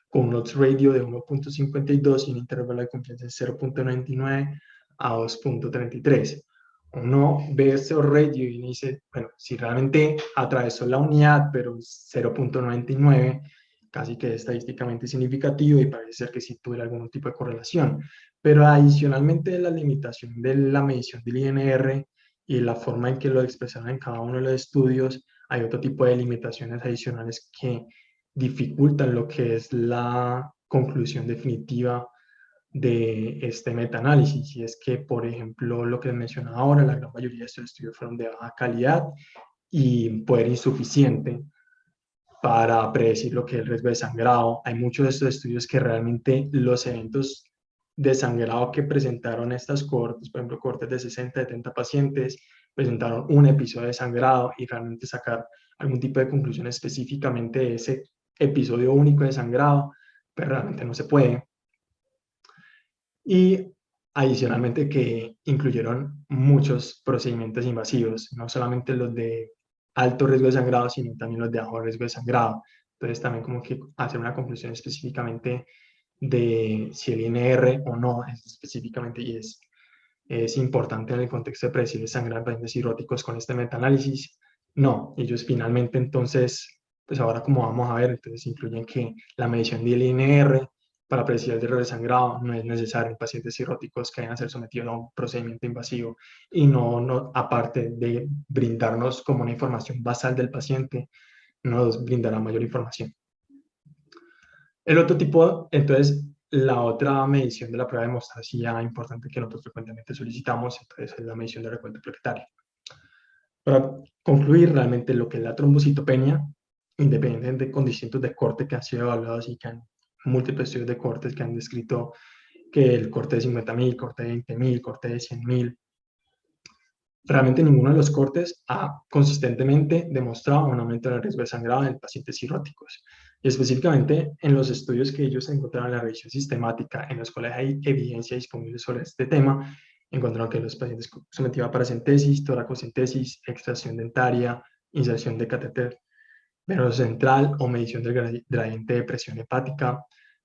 con un odds ratio de 1.52 y un intervalo de confianza de 0.99 a 2.33. Uno ve este odds ratio y dice, bueno, si realmente atravesó la unidad, pero 0.99, casi que estadísticamente significativo y parece ser que sí tuviera algún tipo de correlación. Pero adicionalmente la limitación de la medición del INR y la forma en que lo expresaron en cada uno de los estudios, hay otro tipo de limitaciones adicionales que dificultan lo que es la conclusión definitiva de este metaanálisis, y es que, por ejemplo, lo que mencionaba ahora, la gran mayoría de estos estudios fueron de baja calidad y poder insuficiente para predecir lo que es el riesgo de sangrado. Hay muchos de estos estudios que realmente los eventos de sangrado que presentaron estas cohortes, por ejemplo, cohortes de 60, 70 pacientes, presentaron un episodio de sangrado, y realmente sacar algún tipo de conclusión específicamente de ese episodio único de sangrado, pero realmente no se puede. Y adicionalmente que incluyeron muchos procedimientos invasivos, no solamente los de alto riesgo de sangrado, sino también los de bajo riesgo de sangrado. Entonces también como que hacer una conclusión específicamente de si el INR o no es específicamente, y es importante en el contexto de predecir el sangrado en pacientes cirróticos con este metaanálisis. No, ellos finalmente entonces, pues ahora como vamos a ver, entonces incluyen que la medición del INR para predecir el riesgo de sangrado no es necesario en pacientes cirróticos que vayan a ser sometidos a un procedimiento invasivo, y no aparte de brindarnos como una información basal del paciente, nos brindará mayor información. El otro tipo, entonces, la otra medición de la prueba de hemostasia importante que nosotros frecuentemente solicitamos, entonces, es la medición de recuento plaquetario. Para concluir, realmente lo que es la trombocitopenia, independientemente con distintos de corte que han sido evaluados y que han múltiples estudios de cortes que han descrito que el corte de 50.000, corte de 20.000, corte de 100.000, realmente ninguno de los cortes ha consistentemente demostrado un aumento del riesgo de sangrado en pacientes cirróticos. Y específicamente en los estudios que ellos encontraron en la revisión sistemática, en los cuales hay evidencia disponible sobre este tema, encontraron que los pacientes sometidos a paracentesis, toracocentesis, extracción dentaria, inserción de catéter venoso central o medición del gradiente de presión hepática,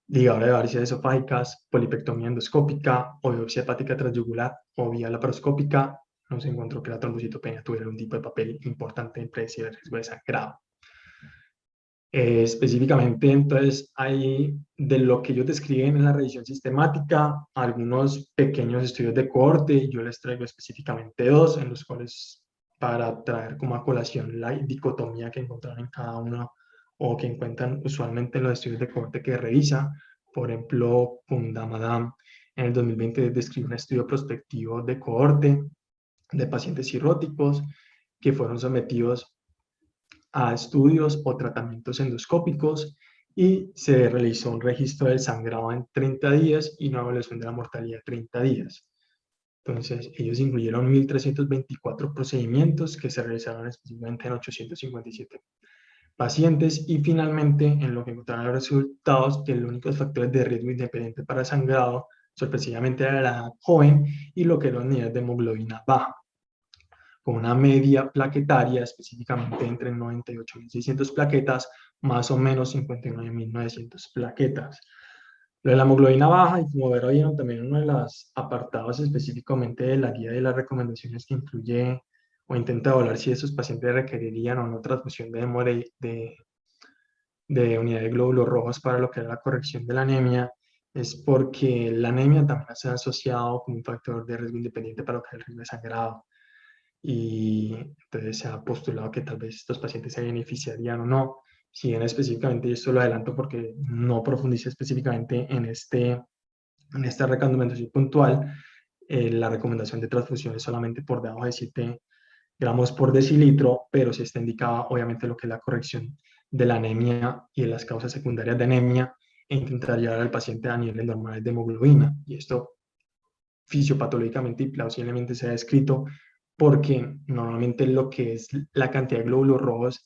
ligadura de varices esofágicas, polipectomía endoscópica o biopsia hepática transyugular o vía laparoscópica, no se encontró que la trombocitopenia tuviera un tipo de papel importante en predecir el riesgo de sangrado. Específicamente, entonces, hay de lo que ellos describen en la revisión sistemática, algunos pequeños estudios de cohorte, yo les traigo específicamente dos, en los cuales para traer como a colación la dicotomía que encontraron en cada uno o que encuentran usualmente en los estudios de cohorte que revisa. Por ejemplo, Kundamadam en el 2020 describió un estudio prospectivo de cohorte de pacientes cirróticos que fueron sometidos a estudios o tratamientos endoscópicos y se realizó un registro del sangrado en 30 días y una evaluación de la mortalidad en 30 días. Entonces, ellos incluyeron 1.324 procedimientos que se realizaron específicamente en 857 pacientes y finalmente en lo que encontraron los resultados que los únicos factores de riesgo independiente para sangrado sorpresivamente era la edad joven y lo que eran los niveles de hemoglobina baja, con una media plaquetaria específicamente entre 98.600 plaquetas más o menos 59.900 plaquetas. Lo de la hemoglobina baja, y como vieron también uno de los apartados específicamente de la guía de las recomendaciones que incluye o intenta evaluar si esos pacientes requerirían o no transfusión de unidad de glóbulos rojos para lo que es la corrección de la anemia, es porque la anemia también se ha asociado como un factor de riesgo independiente para lo que es el riesgo de sangrado. Y entonces se ha postulado que tal vez estos pacientes se beneficiarían o no. Si bien específicamente, y esto lo adelanto porque no profundice específicamente en esta recomendación puntual, la recomendación de transfusión es solamente por debajo de 7 gramos por decilitro, pero si está indicada obviamente lo que es la corrección de la anemia y de las causas secundarias de anemia e intentar llevar al paciente a niveles normales de hemoglobina. Y esto fisiopatológicamente y plausiblemente se ha descrito porque normalmente lo que es la cantidad de glóbulos rojos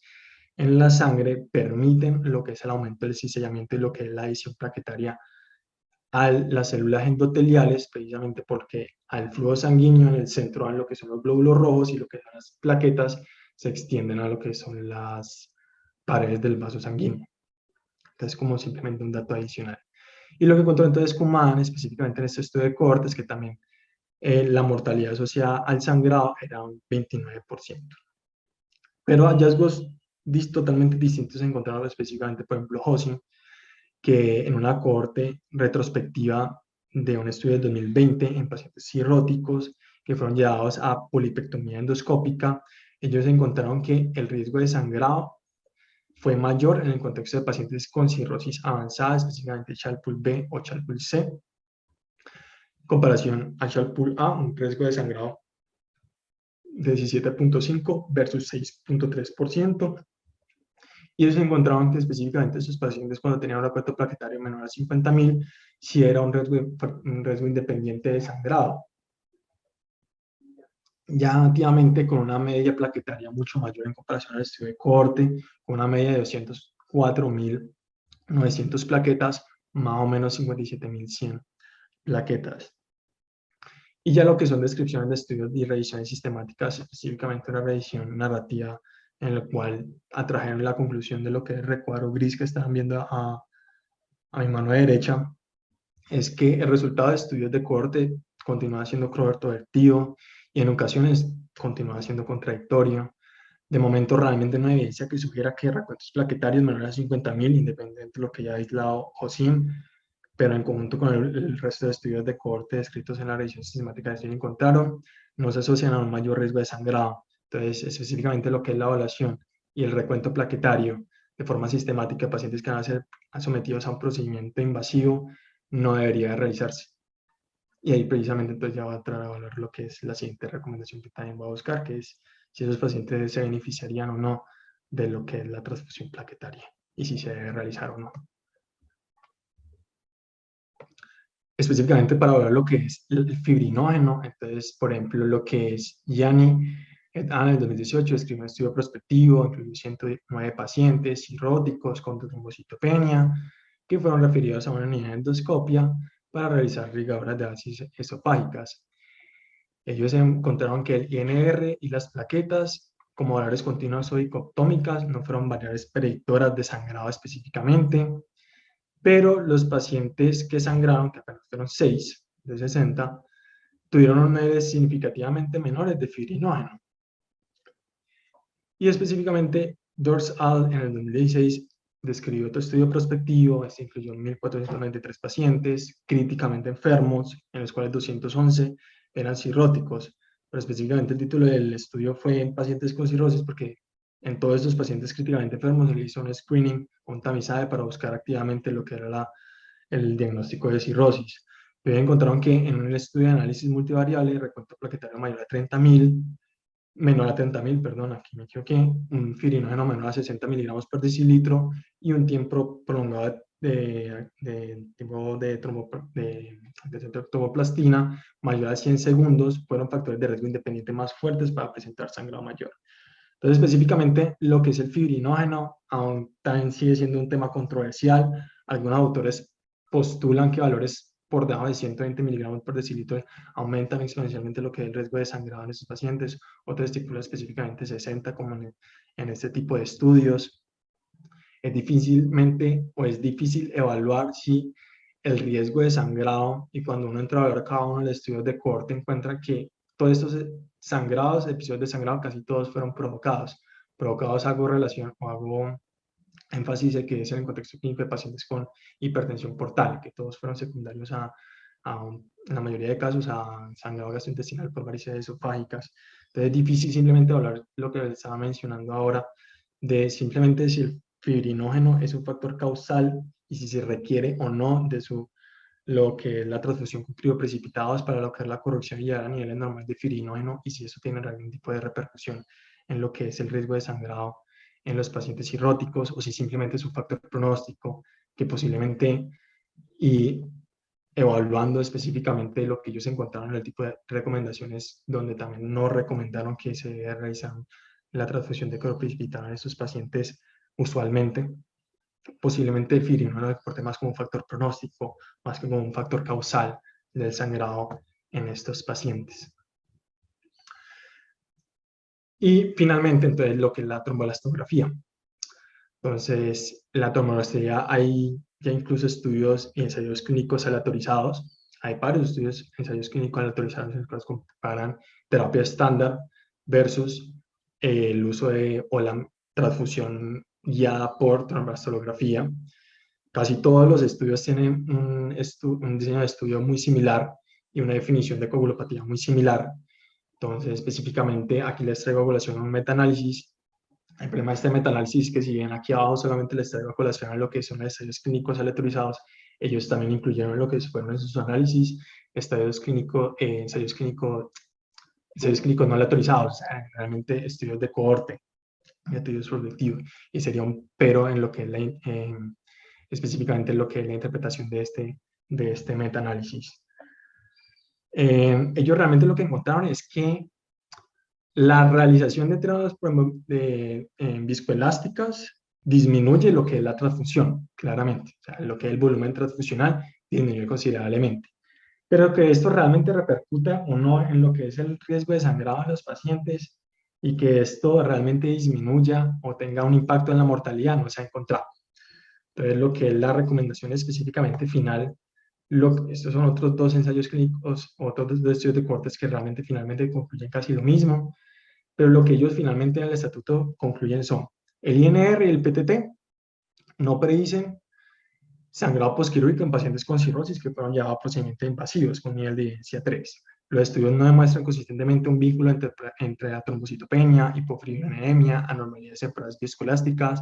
en la sangre permiten lo que es el aumento del cizallamiento y lo que es la adición plaquetaria a las células endoteliales, precisamente porque al flujo sanguíneo en el centro a lo que son los glóbulos rojos y lo que son las plaquetas se extienden a lo que son las paredes del vaso sanguíneo. Entonces, como simplemente un dato adicional. Y lo que encontró entonces Kuman, específicamente en este estudio de cohortes, que también la mortalidad asociada al sangrado era un 29%. Pero hallazgos totalmente distintos se encontraron específicamente, por ejemplo, Hosin, que en una cohorte retrospectiva de un estudio del 2020 en pacientes cirróticos que fueron llevados a polipectomía endoscópica, ellos encontraron que el riesgo de sangrado fue mayor en el contexto de pacientes con cirrosis avanzada, específicamente Child-Pugh B o Child-Pugh C, en comparación a Child-Pugh A, un riesgo de sangrado de 17.5 versus 6.3%. Y ellos encontraban que específicamente sus pacientes cuando tenían un recuento plaquetario menor a 50.000, sí era un riesgo independiente de sangrado. Ya activamente con una media plaquetaria mucho mayor en comparación al estudio de cohorte, con una media de 204.900 plaquetas, más o menos 57.100 plaquetas. Y ya lo que son descripciones de estudios y revisiones sistemáticas, específicamente una revisión narrativa en la cual atrajeron la conclusión de lo que es el recuadro gris que están viendo a mi mano derecha, es que el resultado de estudios de cohorte continúa siendo controvertido y en ocasiones continúa siendo contradictorio. De momento, realmente no hay evidencia que sugiera que recuentos plaquetarios menores a 50.000, independiente de lo que ya ha aislado Josim, pero en conjunto con el resto de estudios de cohorte descritos en la revisión sistemática que se encontraron, no se asocian a un mayor riesgo de sangrado. Entonces, específicamente lo que es la evaluación y el recuento plaquetario de forma sistemática de pacientes que van a ser sometidos a un procedimiento invasivo, no debería realizarse. Y ahí precisamente entonces ya va a entrar a valorar lo que es la siguiente recomendación que también voy a buscar, que es si esos pacientes se beneficiarían o no de lo que es la transfusión plaquetaria y si se debe realizar o no. Específicamente para valorar lo que es el fibrinógeno, entonces, por ejemplo, lo que es Yanni et al. En el 2018 escribió un estudio prospectivo, incluyó 109 pacientes cirróticos con trombocitopenia, que fueron referidos a una unidad de endoscopia para realizar ligaduras de bases esofágicas. Ellos encontraron que el INR y las plaquetas, como valores continuas o dicotómicas, no fueron variables predictoras de sangrado específicamente, pero los pacientes que sangraron, que apenas fueron 6 de 60, tuvieron unos niveles significativamente menores de fibrinógeno. Y específicamente, Dors al. En el 2016 describió otro estudio prospectivo, este incluyó 1.493 pacientes críticamente enfermos, en los cuales 211 eran cirróticos, pero específicamente el título del estudio fue en pacientes con cirrosis porque en todos estos pacientes críticamente enfermos se le hizo un screening, un tamizaje para buscar activamente lo que era el diagnóstico de cirrosis. Pero encontraron que en un estudio de análisis multivariable, recuento plaquetario mayor a 30.000, menor a 30.000, perdón, aquí me equivoqué, un fibrinógeno menor a 60 miligramos por decilitro y un tiempo prolongado de tromboplastina mayor a 100 segundos fueron factores de riesgo independiente más fuertes para presentar sangrado mayor. Entonces, específicamente, lo que es el fibrinógeno aún también sigue siendo un tema controversial. Algunos autores postulan que valores por debajo de 120 miligramos por decilitro aumentan exponencialmente lo que es el riesgo de sangrado en estos pacientes. Otros estipulan específicamente 60, como en este tipo de estudios. Es difícil evaluar si el riesgo de sangrado, y cuando uno entra a ver cada uno de los estudios de cohorte, encuentra que todos estos sangrados, episodios de sangrado, casi todos fueron provocados. Provocados hago relación o hago énfasis de que es en el contexto clínico de pacientes con hipertensión portal, que todos fueron secundarios en la mayoría de casos a sangrado gastrointestinal por varices esofágicas. Entonces es difícil simplemente hablar lo que les estaba mencionando ahora, de simplemente si el fibrinógeno es un factor causal y si se requiere o no de lo que es la transfusión con crioprecipitados para lo que es la corrección y llegar a niveles normales de fibrinógeno y si eso tiene algún tipo de repercusión en lo que es el riesgo de sangrado en los pacientes cirróticos o si simplemente es un factor pronóstico que posiblemente, y evaluando específicamente lo que ellos encontraron en el tipo de recomendaciones donde también no recomendaron que se realizara la transfusión de crioprecipitado en estos pacientes usualmente, posiblemente el fibrinógeno se comporte más como un factor pronóstico, más que como un factor causal del sangrado en estos pacientes. Y finalmente, entonces, lo que es la trombolastografía. Entonces, la trombolastografía hay ya incluso estudios y ensayos clínicos aleatorizados. Hay varios estudios, ensayos clínicos aleatorizados en los que comparan terapia estándar versus el uso o la transfusión guiada por trombolastografía. Casi todos los estudios tienen un diseño de estudio muy similar y una definición de coagulopatía muy similar. Entonces, específicamente, aquí les traigo a colación un metaanálisis. El problema de este metaanálisis es que si bien aquí abajo solamente les traigo a colación lo que son los ensayos clínicos aleatorizados, ellos también incluyeron lo que fueron en sus análisis, ensayos clínicos no aleatorizados, o sea, realmente estudios de cohorte, estudios prospectivos, y sería un pero en lo que es específicamente en lo que es la interpretación de este metaanálisis. Ellos realmente lo que encontraron es que la realización de entrenos viscoelásticas disminuye lo que es la transfusión, claramente. O sea, lo que es el volumen transfusional disminuye considerablemente. Pero que esto realmente repercuta o no en lo que es el riesgo de sangrado en los pacientes y que esto realmente disminuya o tenga un impacto en la mortalidad no se ha encontrado. Entonces, lo que es la recomendación específicamente final, estos son otros dos ensayos clínicos, otros dos estudios de cortes que realmente finalmente concluyen casi lo mismo, pero lo que ellos finalmente en el estatuto concluyen son el INR y el PTT no predicen sangrado posquirúrgico en pacientes con cirrosis que fueron llevados a procedimientos invasivos con nivel de evidencia 3. Los estudios no demuestran consistentemente un vínculo entre la trombocitopenia, hipofibronemia, anormalidades en pruebas viscoelásticas,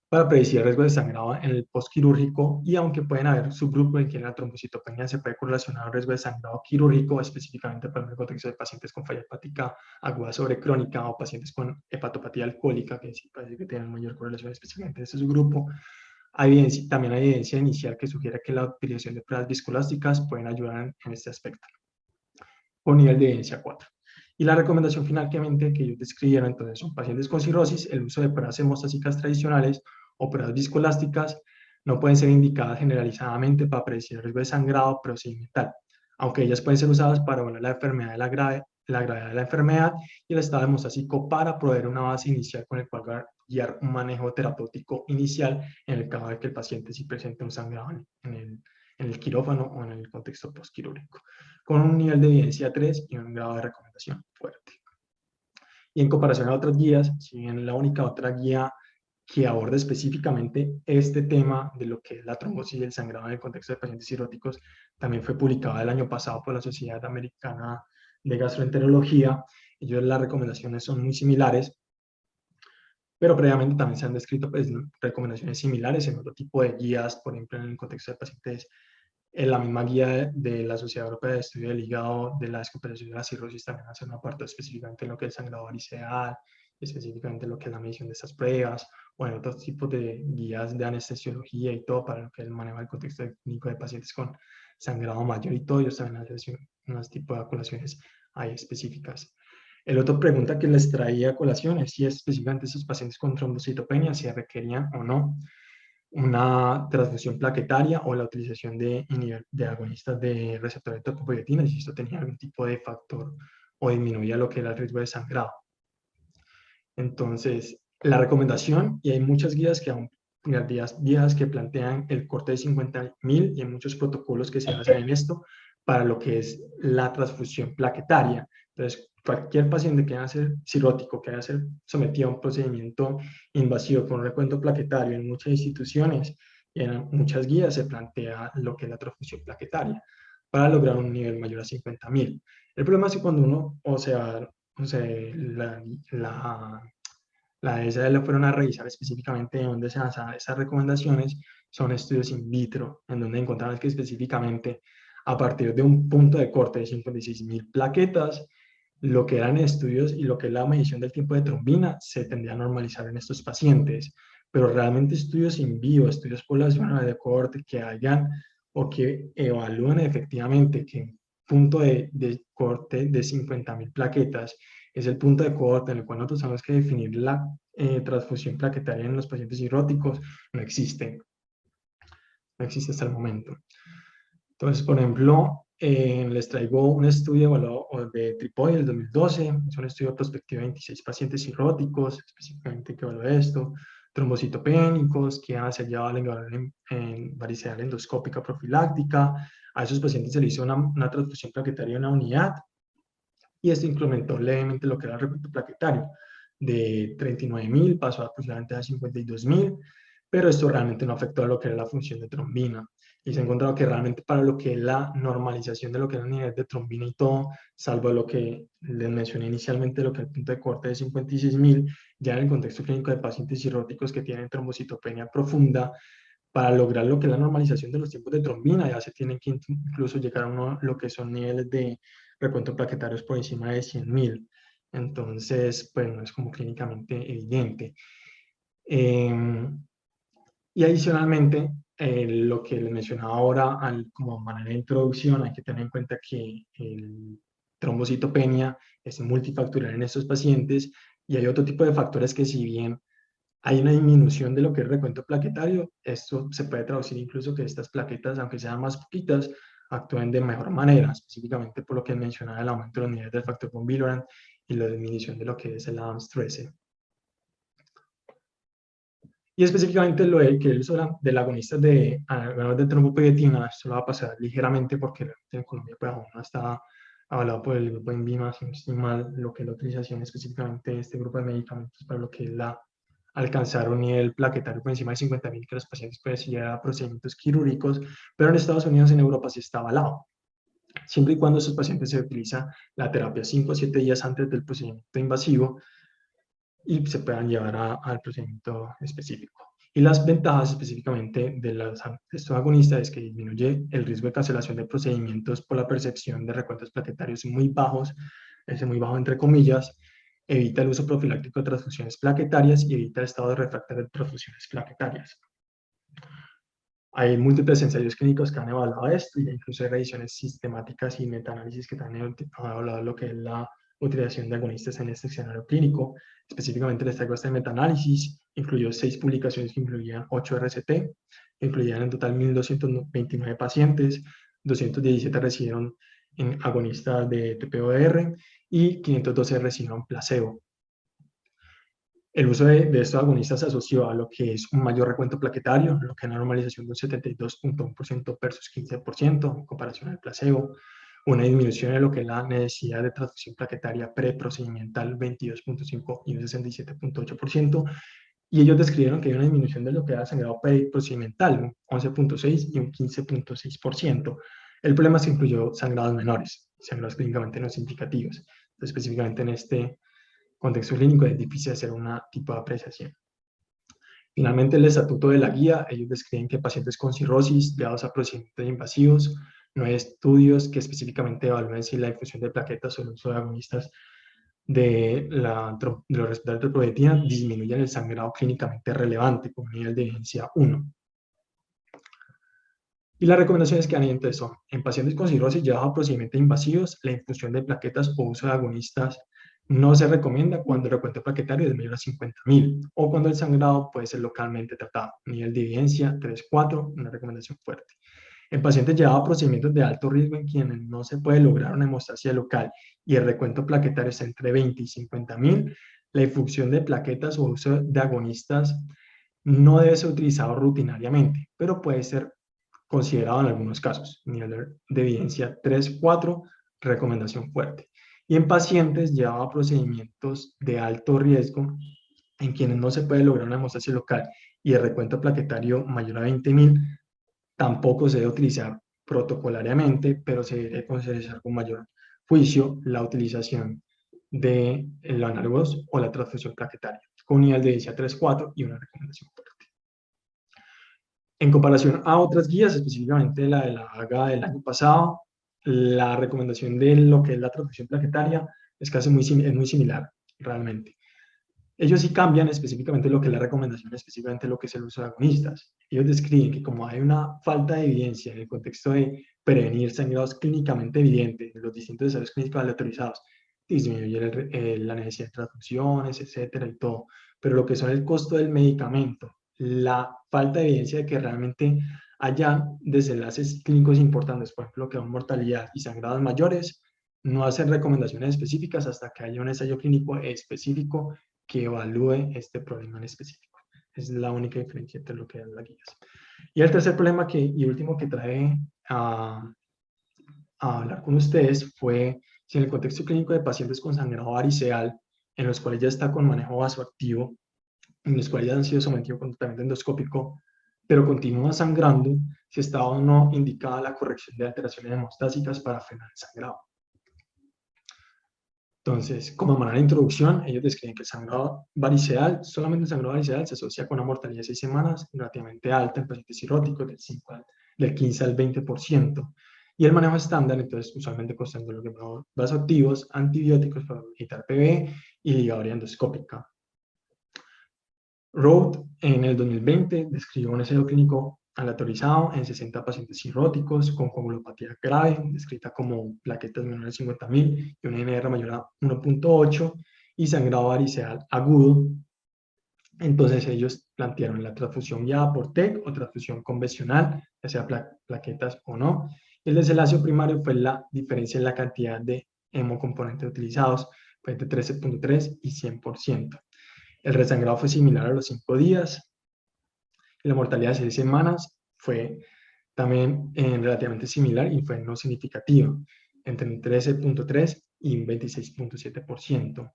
para predecir el riesgo de sangrado en el postquirúrgico, y aunque pueden haber subgrupos en que la trombocitopenia se puede correlacionar al riesgo de sangrado quirúrgico, específicamente para el contexto de pacientes con falla hepática aguda sobre crónica o pacientes con hepatopatía alcohólica, que sí parece que tienen mayor correlación específicamente en este subgrupo. También hay evidencia inicial que sugiere que la utilización de pruebas viscoelásticas pueden ayudar en este aspecto, con nivel de evidencia 4. Y la recomendación finalmente que ellos describieron, entonces, son pacientes con cirrosis, el uso de pruebas hemostásicas tradicionales o pruebas viscoelásticas no pueden ser indicadas generalizadamente para predecir el riesgo de sangrado procedimental, aunque ellas pueden ser usadas para evaluar la enfermedad de la gravedad de la enfermedad y el estado hemostásico para proveer una base inicial con el cual guiar un manejo terapéutico inicial en el caso de que el paciente sí presente un sangrado en el quirófano o en el contexto postquirúrgico, con un nivel de evidencia 3 y un grado de recomendación fuerte. Y en comparación a otras guías, si bien la única otra guía que aborda específicamente este tema de lo que es la trombosis y el sangrado en el contexto de pacientes cirróticos, también fue publicada el año pasado por la Sociedad Americana de Gastroenterología. Ellos, las recomendaciones son muy similares, pero previamente también se han descrito pues, recomendaciones similares en otro tipo de guías, por ejemplo, en el contexto de pacientes. En la misma guía de la Sociedad Europea de Estudio del Hígado de la Descompensación de la Cirrosis también hace un apartado específicamente en lo que es el sangrado variceal, específicamente en lo que es la medición de estas pruebas, o en otros tipos de guías de anestesiología y todo para lo que es el manejo del contexto clínico de pacientes con sangrado mayor y todo. Ellos también hacen unos tipos de colaciones ahí específicas. El otro pregunta que les traía a colación es si específicamente esos pacientes con trombocitopenia se requerían o no una transfusión plaquetaria o la utilización de agonistas de receptores de tocopoietina, y si esto tenía algún tipo de factor o disminuía lo que era el riesgo de sangrado. Entonces, la recomendación, y hay muchas guías que aún guías que plantean el corte de 50.000 y hay muchos protocolos que se basan en esto para lo que es la transfusión plaquetaria. Entonces, cualquier paciente que haya ser cirrótico, que haya ser sometido a un procedimiento invasivo con un recuento plaquetario en muchas instituciones y en muchas guías se plantea lo que es la transfusión plaquetaria para lograr un nivel mayor a 50.000. El problema es que cuando uno, o sea, la ESL fueron a revisar específicamente dónde se basan esas recomendaciones, son estudios in vitro, en donde encontramos que específicamente a partir de un punto de corte de 56.000 plaquetas, lo que eran estudios y lo que es la medición del tiempo de trombina se tendría a normalizar en estos pacientes, pero realmente estudios in vivo, estudios poblacionales de corte que hayan o que evalúen efectivamente que punto de corte de 50.000 plaquetas es el punto de corte en el cual nosotros tenemos que definir la transfusión plaquetaria en los pacientes cirróticos, no existe, no existe hasta el momento. Entonces, por ejemplo, les traigo un estudio evaluado de Tripodi del 2012, es un estudio prospectivo de 26 pacientes cirróticos, específicamente que evalúa esto, trombocitopénicos, que se llevado la en varicidad endoscópica profiláctica. A esos pacientes se le hizo una transfusión plaquetaria en una unidad, y esto incrementó levemente lo que era el recuento plaquetario. De 39.000 pasó aproximadamente a 52.000, pero esto realmente no afectó a lo que era la función de trombina. Y se ha encontrado que realmente para lo que es la normalización de lo que es el nivel de trombina y todo, salvo lo que les mencioné inicialmente, lo que es el punto de corte de 56.000, ya en el contexto clínico de pacientes cirróticos que tienen trombocitopenia profunda, para lograr lo que es la normalización de los tiempos de trombina, ya se tienen que incluso llegar a lo que son niveles de recuento plaquetarios por encima de 100.000. Entonces, pues no es como clínicamente evidente. Y adicionalmente, lo que les mencionaba ahora como manera de introducción, hay que tener en cuenta que el trombocitopenia es multifactorial en estos pacientes y hay otro tipo de factores que, si bien hay una disminución de lo que es el recuento plaquetario, esto se puede traducir incluso que estas plaquetas, aunque sean más poquitas, actúen de mejor manera, específicamente por lo que mencionaba el aumento de los niveles del factor von Willebrand y la disminución de lo que es el ADAMS-13. Y específicamente lo de que el uso del agonista de trombopoietina, esto lo va a pasar ligeramente porque en Colombia pues, aún no está avalado por el grupo INVIMA, si no estoy mal, lo que es la utilización específicamente de este grupo de medicamentos para lo que es alcanzar un nivel plaquetario por encima de 50.000 que los pacientes pueden llegar a procedimientos quirúrgicos, pero en Estados Unidos y en Europa sí está avalado. Siempre y cuando esos pacientes se utiliza la terapia 5 o 7 días antes del procedimiento invasivo y se puedan llevar al procedimiento específico. Y las ventajas específicamente de estos agonistas es que disminuye el riesgo de cancelación de procedimientos por la percepción de recuentos plaquetarios muy bajos, ese muy bajo entre comillas, evita el uso profiláctico de transfusiones plaquetarias y evita el estado de refractario de transfusiones plaquetarias. Hay múltiples ensayos clínicos que han evaluado esto y incluso hay revisiones sistemáticas y metaanálisis que también han evaluado lo que es la utilización de agonistas en este escenario clínico. Específicamente les traigo este metaanálisis, incluyó 6 publicaciones que incluían 8 RCT, incluían en total 1.229 pacientes, 217 recibieron en agonistas de TPOR y 512 recibieron placebo. El uso de estos agonistas se asoció a lo que es un mayor recuento plaquetario, lo que es una normalización de un 72.1% versus 15% en comparación al placebo, una disminución de lo que es la necesidad de transfusión plaquetaria preprocedimental 22.5 y un 67.8%, y ellos describieron que hay una disminución de lo que era sangrado preprocedimental, un 11.6 y un 15.6%. El problema es que incluyó sangrados menores, sangrados clínicamente no significativos. Entonces, específicamente en este contexto clínico es difícil hacer un tipo de apreciación. Finalmente, el estatuto de la guía, ellos describen que pacientes con cirrosis, llevados a procedimientos invasivos, no hay estudios que específicamente evalúen si la difusión de plaquetas o el uso de agonistas de los receptores de troponetina disminuyen el sangrado clínicamente relevante con un nivel de evidencia 1. Y las recomendaciones que han entonces son, en pacientes con cirrosis llevados a procedimientos invasivos, la infusión de plaquetas o uso de agonistas no se recomienda cuando el recuento plaquetario es mayor a 50.000 o cuando el sangrado puede ser localmente tratado. Nivel de evidencia 3-4, una recomendación fuerte. En pacientes llevados a procedimientos de alto riesgo en quienes no se puede lograr una hemostasia local y el recuento plaquetario está entre 20 y 50.000, la infusión de plaquetas o uso de agonistas no debe ser utilizado rutinariamente, pero puede ser considerado en algunos casos. Nivel de evidencia 3-4, recomendación fuerte. Y en pacientes llevados a procedimientos de alto riesgo, en quienes no se puede lograr una hemostasia local y el recuento plaquetario mayor a 20.000, tampoco se debe utilizar protocolariamente, pero se debe considerar con mayor juicio la utilización de los análogos o la transfusión plaquetaria, con un nivel de evidencia 3-4 y una recomendación fuerte. En comparación a otras guías, específicamente la de la AGA del año pasado, la recomendación de lo que es la transfusión plaquetaria es casi muy similar, realmente. Ellos sí cambian específicamente lo que es la recomendación, específicamente lo que es el uso de agonistas. Ellos describen que como hay una falta de evidencia en el contexto de prevenir sangrados clínicamente evidentes de los distintos ensayos clínicos aleatorizados, disminuir la necesidad de transfusiones, etcétera, y todo. Pero lo que son el costo del medicamento, la falta de evidencia de que realmente haya desenlaces clínicos importantes, por ejemplo, que son mortalidad y sangrados mayores, no hacen recomendaciones específicas hasta que haya un ensayo clínico específico que evalúe este problema en específico. Es la única diferencia entre lo que dan las guías. Y el tercer problema y último que trae a hablar con ustedes fue si en el contexto clínico de pacientes con sangrado variceal, en los cuales ya está con manejo vasoactivo, en los cuales ya han sido sometidos con tratamiento endoscópico, pero continúa sangrando, si estaba o no indicada la corrección de alteraciones hemostásicas para frenar el sangrado. Entonces, como manera de introducción, ellos describen que el sangrado variceal, solamente el sangrado variceal se asocia con una mortalidad de 6 semanas relativamente alta en pacientes cirróticos del 15 al 20%. Y el manejo estándar, entonces, usualmente constando los vasoactivos, antibióticos para evitar PV y ligadura endoscópica. Roth, en el 2020, describió un ensayo clínico aleatorizado en 60 pacientes cirróticos con coagulopatía grave, descrita como plaquetas menores de 50.000 y una NR mayor a 1.8 y sangrado variceal agudo. Entonces ellos plantearon la transfusión guiada por TEC o transfusión convencional, ya sea plaquetas o no. El desenlace primario fue la diferencia en la cantidad de hemocomponentes utilizados, fue entre 13.3 y 100%. El resangrado fue similar a los 5 días. La mortalidad de 6 semanas fue también relativamente similar y fue no significativa, entre un 13.3 y un 26.7%.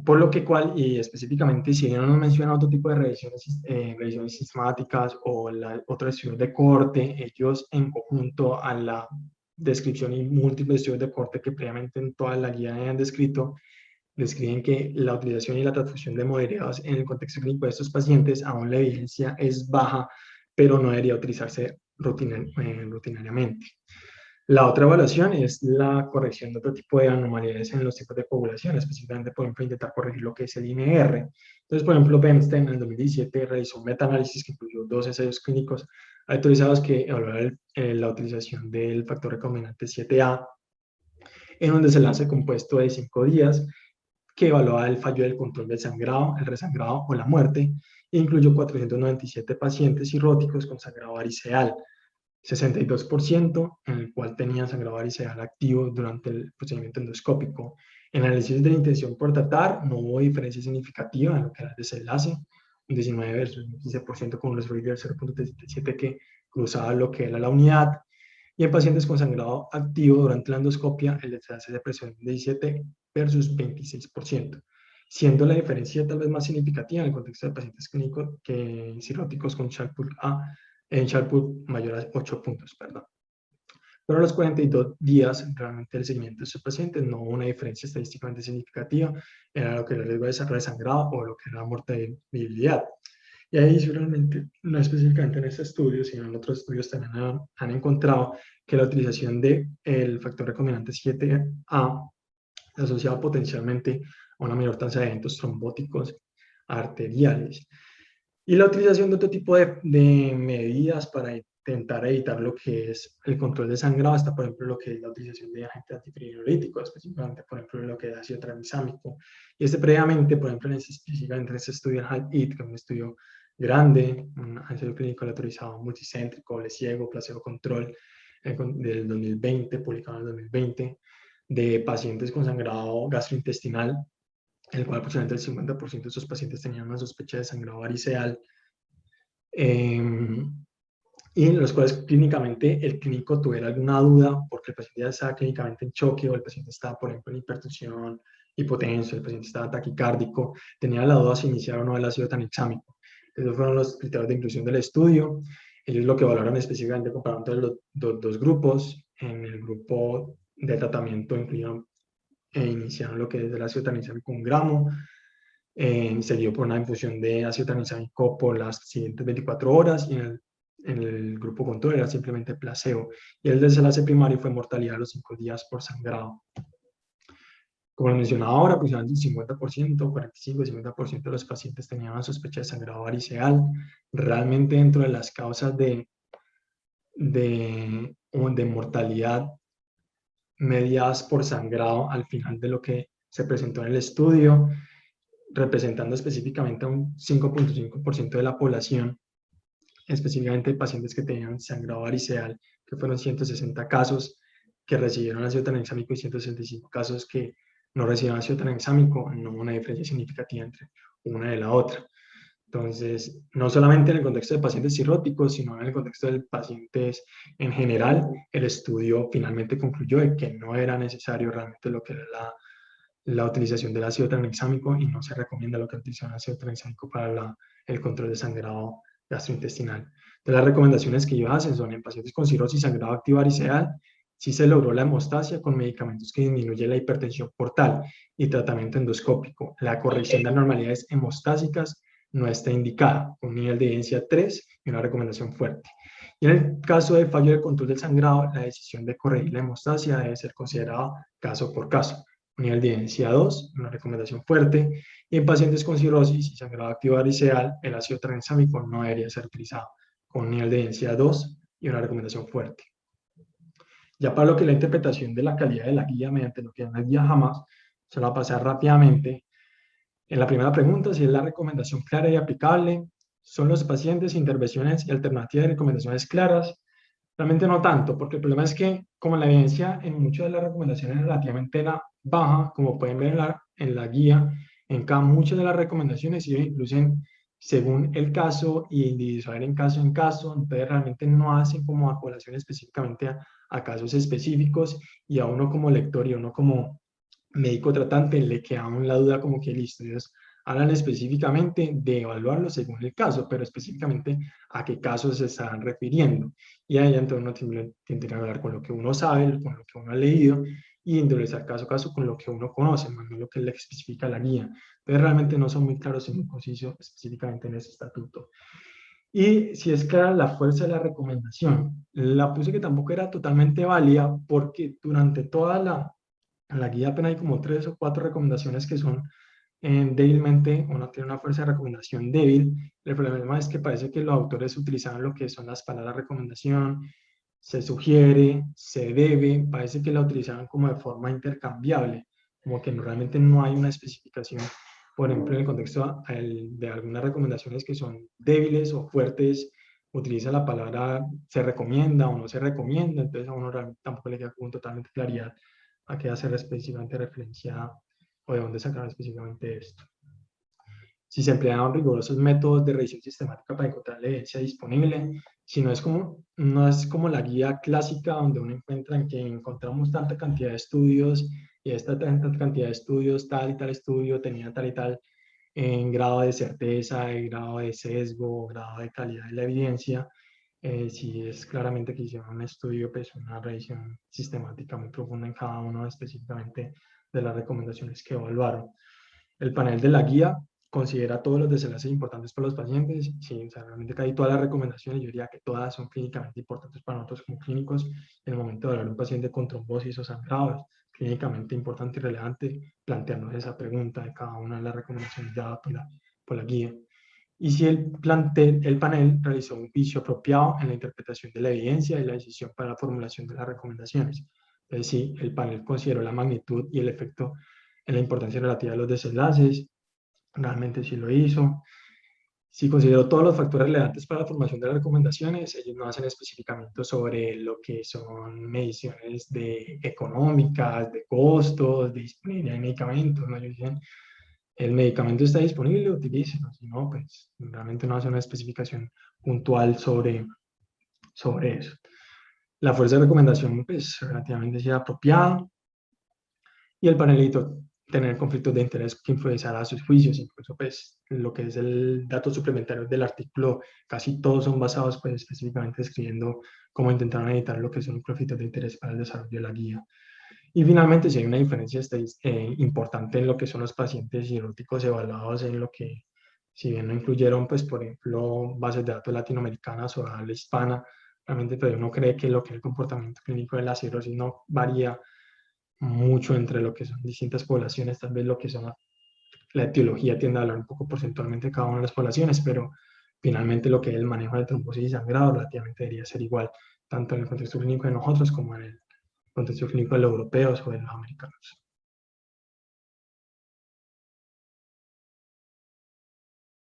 Por lo que y específicamente, si no nos menciona otro tipo de revisiones sistemáticas o otro estudio de corte, ellos en conjunto a la descripción y múltiples estudios de corte que previamente en toda la guía han descrito, describen que la utilización y la transfusión de hemoderivados en el contexto clínico de estos pacientes aún la evidencia es baja, pero no debería utilizarse rutinariamente. La otra evaluación es la corrección de otro tipo de anomalías en los tipos de coagulación, específicamente, por ejemplo, intentar corregir lo que es el INR. Entonces, por ejemplo, Bernstein en el 2017 realizó un metaanálisis que incluyó 2 ensayos clínicos autorizados que evaluaron la utilización del factor recombinante 7A en un desenlace compuesto de 5 días que evaluaba el fallo del control del sangrado, el resangrado o la muerte, e incluyó 497 pacientes cirróticos con sangrado variceal, 62%, en el cual tenían sangrado variceal activo durante el procedimiento endoscópico. En análisis de la intención por tratar, no hubo diferencia significativa en lo que era el desenlace, un 19 versus un 15% con un resfriado del 0.37 que cruzaba lo que era la unidad, y en pacientes con sangrado activo durante la endoscopia, el desenlace de presión 17 versus 26%, siendo la diferencia tal vez más significativa en el contexto de pacientes clínicos que cirróticos con Charput A, en Charput mayor a 8 puntos, perdón. Pero a los 42 días, realmente el seguimiento de estos pacientes no hubo una diferencia estadísticamente significativa en lo que era el riesgo de desarrollo de sangrado o lo que era la mortalidad. Y adicionalmente, no específicamente en este estudio, sino en otros estudios también han encontrado que la utilización del factor recombinante 7A asociado potencialmente a una mayor tasa de eventos trombóticos arteriales. Y la utilización de otro tipo de medidas para intentar evitar lo que es el control de sangrado, está por ejemplo lo que es la utilización de agentes antifibrinolyticos, específicamente por ejemplo lo que es ácido tranexámico. Y previamente, por ejemplo, específicamente en este estudio en HALT-IT, que es un estudio grande, un ensayo clínico autorizado multicéntrico, doble ciego, placebo control, del 2020, publicado en el 2020, de pacientes con sangrado gastrointestinal, en el cual aproximadamente el 50% de esos pacientes tenían una sospecha de sangrado variceal, y en los cuales clínicamente el clínico tuviera alguna duda porque el paciente ya estaba clínicamente en choque o el paciente estaba, por ejemplo, en hipertensión, hipotenso, el paciente estaba taquicárdico, tenía la duda si iniciar o no el ácido tranexámico. Esos fueron los criterios de inclusión del estudio. Ellos lo que valoraron específicamente comparando entre los dos grupos. En el grupo de tratamiento incluyeron iniciaron lo que es el ácido tranexámico 1 gramo, seguido por una infusión de ácido tranexámico por las siguientes 24 horas, y en el grupo control era simplemente placebo. Y el desenlace primario fue mortalidad a los 5 días por sangrado. Como lo mencionaba ahora, aproximadamente un 50%, 45-50% de los pacientes tenían una sospecha de sangrado variceal. Realmente dentro de las causas de mortalidad mediadas por sangrado al final de lo que se presentó en el estudio, representando específicamente a un 5.5% de la población, específicamente pacientes que tenían sangrado variceal, que fueron 160 casos que recibieron ácido tranexámico y 165 casos que no recibieron ácido tranexámico. No hubo una diferencia significativa entre una y la otra. Entonces, no solamente en el contexto de pacientes cirróticos, sino en el contexto de pacientes en general, el estudio finalmente concluyó de que no era necesario realmente lo que era la utilización del ácido tranexámico, y no se recomienda lo que utiliza el ácido tranexámico para el control de sangrado gastrointestinal. Entonces, las recomendaciones que ellos hacen son: en pacientes con cirrosis sangrado activo variceal, sí se logró la hemostasia con medicamentos que disminuyen la hipertensión portal y tratamiento endoscópico. La corrección de anormalidades hemostásicas no está indicada, con un nivel de evidencia 3 y una recomendación fuerte. Y en el caso de fallo de control del sangrado, la decisión de corregir la hemostasia debe ser considerada caso por caso. Un nivel de evidencia 2, una recomendación fuerte. Y en pacientes con cirrosis y sangrado activo variceal, el ácido tranexámico no debería ser utilizado, con un nivel de evidencia 2 y una recomendación fuerte. Ya para lo que es la interpretación de la calidad de la guía mediante lo que es la guía JAMA, se la va a pasar rápidamente. En la primera pregunta, si es la recomendación clara y aplicable, ¿son los pacientes, intervenciones y alternativas de recomendaciones claras? Realmente no tanto, porque el problema es que, como la evidencia en muchas de las recomendaciones relativamente era baja, como pueden ver en la guía, muchas de las recomendaciones se incluyen según el caso y individual en caso, entonces realmente no hacen como a colación específicamente a casos específicos, y a uno como lector y a uno como médico tratante le queda aún la duda como que listo, ellos hablan específicamente de evaluarlo según el caso, pero específicamente a qué casos se están refiriendo. Y ahí entonces uno tiene que hablar con lo que uno sabe, con lo que uno ha leído, y individualizar caso a caso con lo que uno conoce, más no lo que le especifica la guía. Entonces realmente no son muy claros y muy concisos específicamente en ese estatuto. Y si es clara la fuerza de la recomendación, la puse que tampoco era totalmente válida porque durante toda la guía apenas hay como 3 o 4 recomendaciones que son débilmente, uno tiene una fuerza de recomendación débil. El problema es que parece que los autores utilizaban lo que son las palabras recomendación, se sugiere, se debe, parece que la utilizaban como de forma intercambiable, como que realmente no hay una especificación. Por ejemplo, en el contexto de algunas recomendaciones que son débiles o fuertes, utiliza la palabra se recomienda o no se recomienda, entonces a uno realmente tampoco le queda con totalmente claridad a qué hacer específicamente referencia o de dónde sacar específicamente esto. Si se emplean rigurosos métodos de revisión sistemática para encontrar la evidencia disponible, si no es como la guía clásica donde uno encuentra en que encontramos tanta cantidad de estudios y esta tanta cantidad de estudios, tal y tal estudio tenía tal y tal en grado de certeza, en grado de sesgo, grado de calidad de la evidencia. Si es claramente que hicieron un estudio, pues una revisión sistemática muy profunda en cada uno específicamente de las recomendaciones que evaluaron. El panel de la guía considera todos los desenlaces importantes para los pacientes. Sí, o sea, realmente casi todas las recomendaciones, yo diría que todas son clínicamente importantes para nosotros como clínicos. En el momento de hablar de un paciente con trombosis o sangrado, clínicamente importante y relevante plantearnos esa pregunta de cada una de las recomendaciones dadas por la guía. Y si el panel realizó un juicio apropiado en la interpretación de la evidencia y la decisión para la formulación de las recomendaciones. Es decir, el panel consideró la magnitud y el efecto en la importancia relativa de los desenlaces, realmente sí lo hizo. Si consideró todos los factores relevantes para la formación de las recomendaciones, ellos no hacen especificamientos sobre lo que son mediciones económicas, de costos, de disponibilidad de medicamentos, ¿no? Ellos dicen, el medicamento está disponible, utilícelo, si no, pues realmente no hace una especificación puntual sobre eso. La fuerza de recomendación, pues relativamente sí apropiada, y el panelito tener conflictos de interés que influenciará a sus juicios, incluso pues lo que es el dato suplementario del artículo, casi todos son basados pues específicamente escribiendo cómo intentaron evitar lo que son conflictos de interés para el desarrollo de la guía. Y finalmente, si hay una diferencia importante en lo que son los pacientes cirúrgicos evaluados en lo que, si bien no incluyeron, pues, por ejemplo, bases de datos latinoamericanas o habla hispana, realmente pero uno cree que lo que es el comportamiento clínico de la cirrosis no varía mucho entre lo que son distintas poblaciones, tal vez lo que son la etiología tiende a hablar un poco porcentualmente de cada una de las poblaciones, pero finalmente lo que es el manejo de trombosis y sangrado relativamente debería ser igual, tanto en el contexto clínico de nosotros como en el contexto clínico de los europeos o de los americanos.